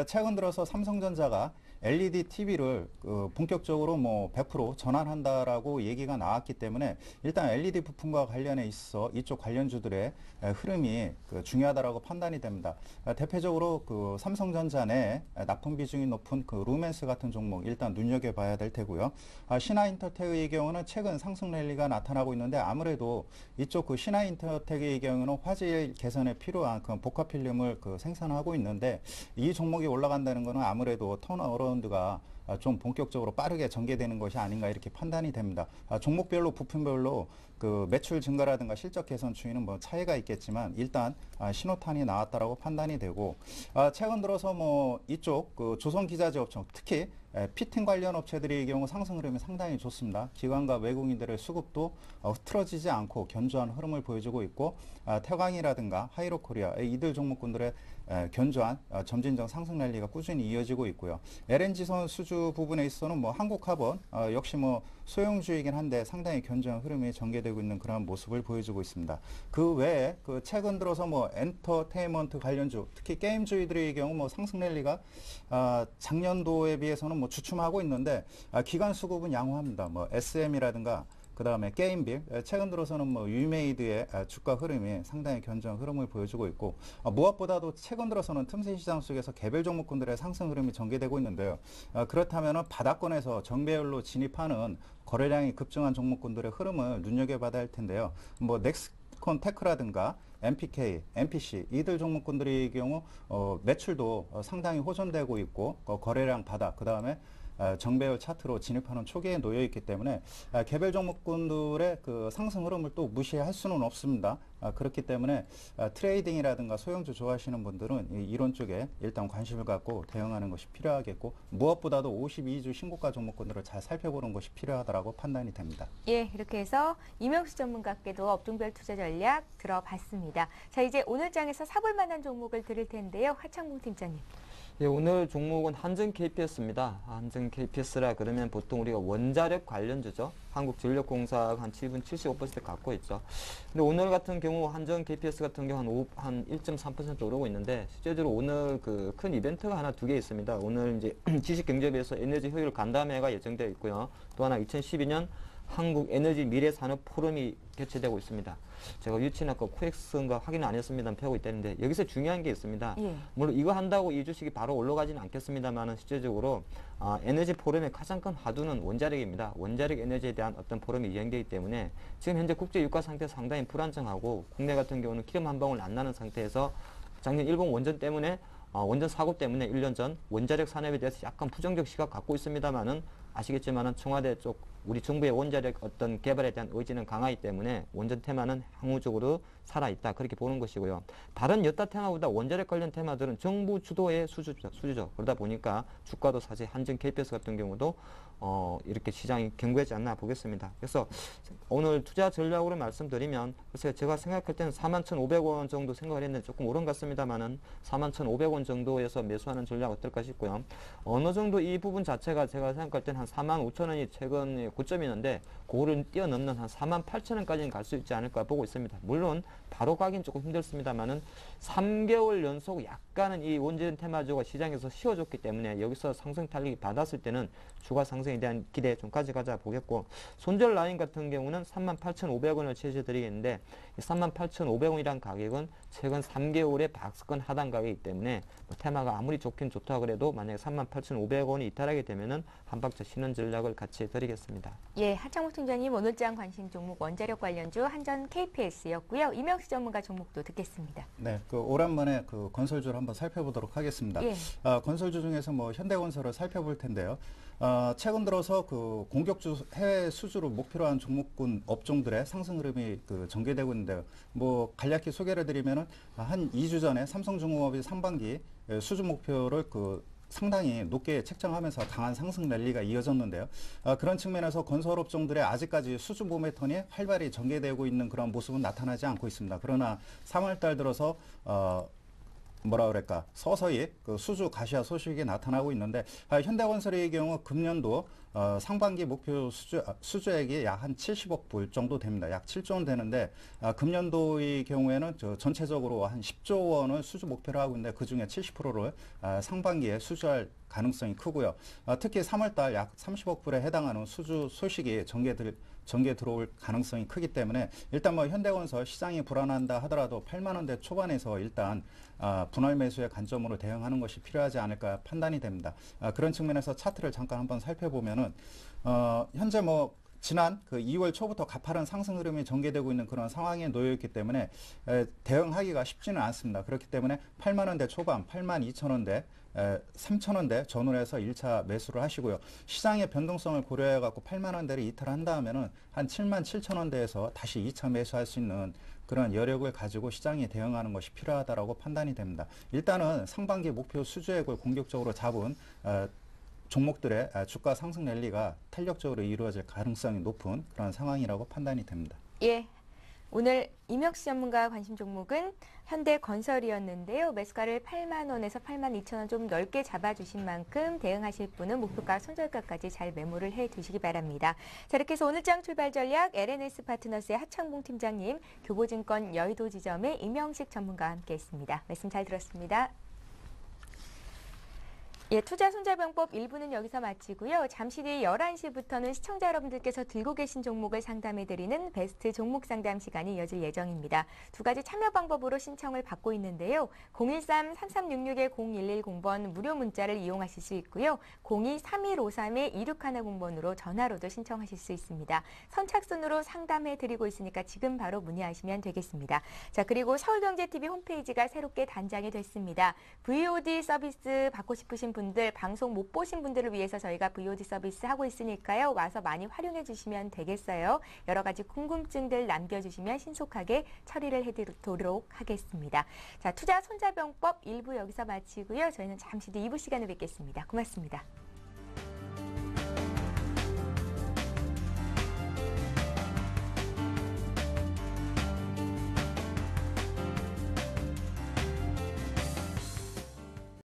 최근 들어서 삼성전자가 LED TV를 본격적으로 뭐 100% 전환한다라고 얘기가 나왔기 때문에 일단 LED 부품과 관련해 있어 이쪽 관련주들의 흐름이 중요하다라고 판단이 됩니다. 대표적으로 삼성전자 내 납품 비중이 높은 루멘스 같은 종목 일단 눈여겨봐야 될 테고요. 신화인터텍의 경우는 최근 상승 랠리가 나타나고 있는데 아무래도 이쪽 신화인터텍의 경우는 화질 개선에 필요한 복합 필름을 생산하고 있는데, 이 종목이 올라간다는 것은 아무래도 턴어라운드가 좀 본격적으로 빠르게 전개되는 것이 아닌가 이렇게 판단이 됩니다. 종목별로 부품별로 매출 증가라든가 실적 개선 추이는 뭐 차이가 있겠지만 일단 신호탄이 나왔다라고 판단이 되고, 최근 들어서 뭐 이쪽 조선기자재 업종, 특히 피팅 관련 업체들의 경우 상승 흐름이 상당히 좋습니다. 기관과 외국인들의 수급도 흐트러지지 않고 견조한 흐름을 보여주고 있고, 태광이라든가 하이로코리아 이들 종목군들의 견조한 점진적 상승 랠리가 꾸준히 이어지고 있고요. LNG선 수주 부분에 있어서는 뭐 한국카본 역시 뭐 소형주이긴 한데 상당히 견조한 흐름이 전개되고 있는 그런 모습을 보여주고 있습니다. 그 외에 최근 들어서 뭐 엔터테인먼트 관련주, 특히 게임주의들의 경우 뭐 상승 랠리가 작년도에 비해서는 뭐 주춤하고 있는데 기관 수급은 양호합니다. 뭐 SM이라든가 그 다음에 게임빌, 최근 들어서는 뭐 유메이드의 주가 흐름이 상당히 견조한 흐름을 보여주고 있고, 무엇보다도 최근 들어서는 틈새 시장 속에서 개별 종목군들의 상승 흐름이 전개되고 있는데요. 그렇다면 바닥권에서 정배열로 진입하는 거래량이 급증한 종목군들의 흐름을 눈여겨봐야 할 텐데요. 뭐 섹스콘테크라든가 MPK, MPC 이들 종목군들의 경우 매출도 상당히 호전되고 있고 거래량 바닥, 그 다음에 정배열 차트로 진입하는 초기에 놓여 있기 때문에 개별 종목군들의 그 상승 흐름을 또 무시할 수는 없습니다. 그렇기 때문에 트레이딩이라든가 소형주 좋아하시는 분들은 이런 쪽에 일단 관심을 갖고 대응하는 것이 필요하겠고, 무엇보다도 52주 신고가 종목군들을 잘 살펴보는 것이 필요하다고 판단이 됩니다. 예, 이렇게 해서 이명수 전문가께도 업종별 투자 전략 들어봤습니다. 자, 이제 오늘 장에서 사볼 만한 종목을 드릴 텐데요. 하창봉 팀장님. 예, 오늘 종목은 한전 KPS입니다. 한전 KPS라 그러면 보통 우리가 원자력 관련주죠. 한국전력공사가 한 지분 75% 갖고 있죠. 근데 오늘 같은 경우 한전 KPS 같은 경우 한 1.3% 오르고 있는데, 실제로 오늘 그 큰 이벤트가 하나 두 개 있습니다. 오늘 이제 지식경제부에서 에너지 효율 간담회가 예정되어 있고요. 또 하나 2012년 한국 에너지 미래 산업 포럼이 개최되고 있습니다. 제가 유치나과 코엑스인가 확인은 안 했습니다. 펴고 있다는데, 여기서 중요한 게 있습니다. 예. 물론 이거 한다고 이 주식이 바로 올라가지는 않겠습니다만, 실제적으로 에너지 포럼의 가장 큰 화두는 원자력입니다. 원자력 에너지에 대한 어떤 포럼이 진행되기 때문에 지금 현재 국제 유가 상태 상당히 불안정하고, 국내 같은 경우는 기름 한 방울 안 나는 상태에서 작년 일본 원전 때문에 원전 사고 때문에 1년 전 원자력 산업에 대해서 약간 부정적 시각 갖고 있습니다만은, 아시겠지만은 청와대 쪽 우리 정부의 원자력 어떤 개발에 대한 의지는 강하기 때문에 원전 테마는 항우적으로 살아있다, 그렇게 보는 것이고요. 다른 여타 테마보다 원자력 관련 테마들은 정부 주도의 수주죠. 그러다 보니까 주가도 사실 한전 KPS 같은 경우도 이렇게 시장이 견고하지 않나 보겠습니다. 그래서 오늘 투자 전략으로 말씀드리면, 글쎄요, 제가 생각할 때는 41,500원 정도 생각을 했는데 조금 오른 것 같습니다만은 41,500원 정도에서 매수하는 전략 어떨까 싶고요. 어느 정도 이 부분 자체가 제가 생각할 때는 한 45,000원이 최근 고점이었는데, 그거를 뛰어넘는 한 48,000원까지는 갈 수 있지 않을까 보고 있습니다. 물론 바로 가긴 조금 힘들습니다만은 3개월 연속 약간은 이 원전 테마주가 시장에서 쉬어줬기 때문에 여기서 상승 탄력이 받았을 때는 주가 상승에 대한 기대 좀 가져가자 보겠고, 손절 라인 같은 경우는 38,500원을 제시해드리겠는데, 이 38,500원이란 가격은 최근 3개월의 박스권 하단 가격이기 때문에 테마가 아무리 좋긴 좋다 그래도 만약에 38,500원이 이탈하게 되면은 한 박자 쉬는 전략을 같이 해드리겠습니다. 예, 하창봉 팀장님 오늘장 관심 종목 원자력 관련주 한전 KPS였고요. 이명수 전문가 종목도 듣겠습니다. 네, 오랜만에 건설주를 한번 살펴보도록 하겠습니다. 예. 건설주 중에서 현대건설을 살펴볼 텐데요. 최근 들어서 공격주 해외 수주를 목표로 한 종목군 업종들의 상승 흐름이 전개되고 있는데요. 간략히 소개를 드리면은 한 2주 전에 삼성중공업이 상반기 수주 목표를 상당히 높게 책정하면서 강한 상승 랠리가 이어졌는데요. 그런 측면에서 건설 업종들의 아직까지 수주 모멘텀이 활발히 전개되고 있는 그런 모습은 나타나지 않고 있습니다. 그러나 3월달 들어서 서서히 수주 가시화 소식이 나타나고 있는데, 현대건설의 경우 금년도 상반기 목표 수주액이 약 한 70억 불 정도 됩니다. 약 7조 원 되는데, 금년도의 경우에는 전체적으로 한 10조 원을 수주 목표로 하고 있는데, 그중에 70%를 상반기에 수주할 가능성이 크고요. 특히 3월달 약 30억 불에 해당하는 수주 소식이 전개 들어올 가능성이 크기 때문에, 일단 현대건설 시장이 불안한다 하더라도 8만 원대 초반에서 일단 분할 매수의 관점으로 대응하는 것이 필요하지 않을까 판단이 됩니다. 그런 측면에서 차트를 잠깐 한번 살펴보면은 현재 지난 2월 초부터 가파른 상승 흐름이 전개되고 있는 그런 상황에 놓여 있기 때문에 대응하기가 쉽지는 않습니다. 그렇기 때문에 8만 원대 초반, 8만 2천 원대 3,000원대 전후로 해서 1차 매수를 하시고요. 시장의 변동성을 고려해 갖고 8만 원대를 이탈한다 하면은 한 7만 7천 원대에서 다시 2차 매수할 수 있는 그런 여력을 가지고 시장에 대응하는 것이 필요하다라고 판단이 됩니다. 일단은 상반기 목표 수주액을 공격적으로 잡은 종목들의 주가 상승 랠리가 탄력적으로 이루어질 가능성이 높은 그런 상황이라고 판단이 됩니다. 예. 오늘 이명수 전문가 관심 종목은 현대건설이었는데요. 매수가를 8만 원에서 8만 2천 원 좀 넓게 잡아주신 만큼 대응하실 분은 목표가 손절가까지 잘 메모를 해두시기 바랍니다. 자, 이렇게 해서 오늘장 출발 전략 LNS 파트너스의 하창봉 팀장님, 교보증권 여의도 지점의 이명식 전문가와 함께했습니다. 말씀 잘 들었습니다. 예, 투자 손자병법 1부는 여기서 마치고요. 잠시 뒤 11시부터는 시청자 여러분들께서 들고 계신 종목을 상담해드리는 베스트 종목 상담 시간이 이어질 예정입니다. 두 가지 참여 방법으로 신청을 받고 있는데요. 013-3366-0110번 무료 문자를 이용하실 수 있고요. 02-3153-2610번으로 전화로도 신청하실 수 있습니다. 선착순으로 상담해드리고 있으니까 지금 바로 문의하시면 되겠습니다. 자, 그리고 서울경제TV 홈페이지가 새롭게 단장이 됐습니다. VOD 서비스 받고 싶으신 분들, 방송 못 보신 분들을 위해서 저희가 VOD 서비스 하고 있으니까요. 와서 많이 활용해 주시면 되겠어요. 여러 가지 궁금증들 남겨주시면 신속하게 처리를 해드리도록 하겠습니다. 자, 투자 손자병법 1부 여기서 마치고요. 저희는 잠시 뒤 2부 시간에 뵙겠습니다. 고맙습니다.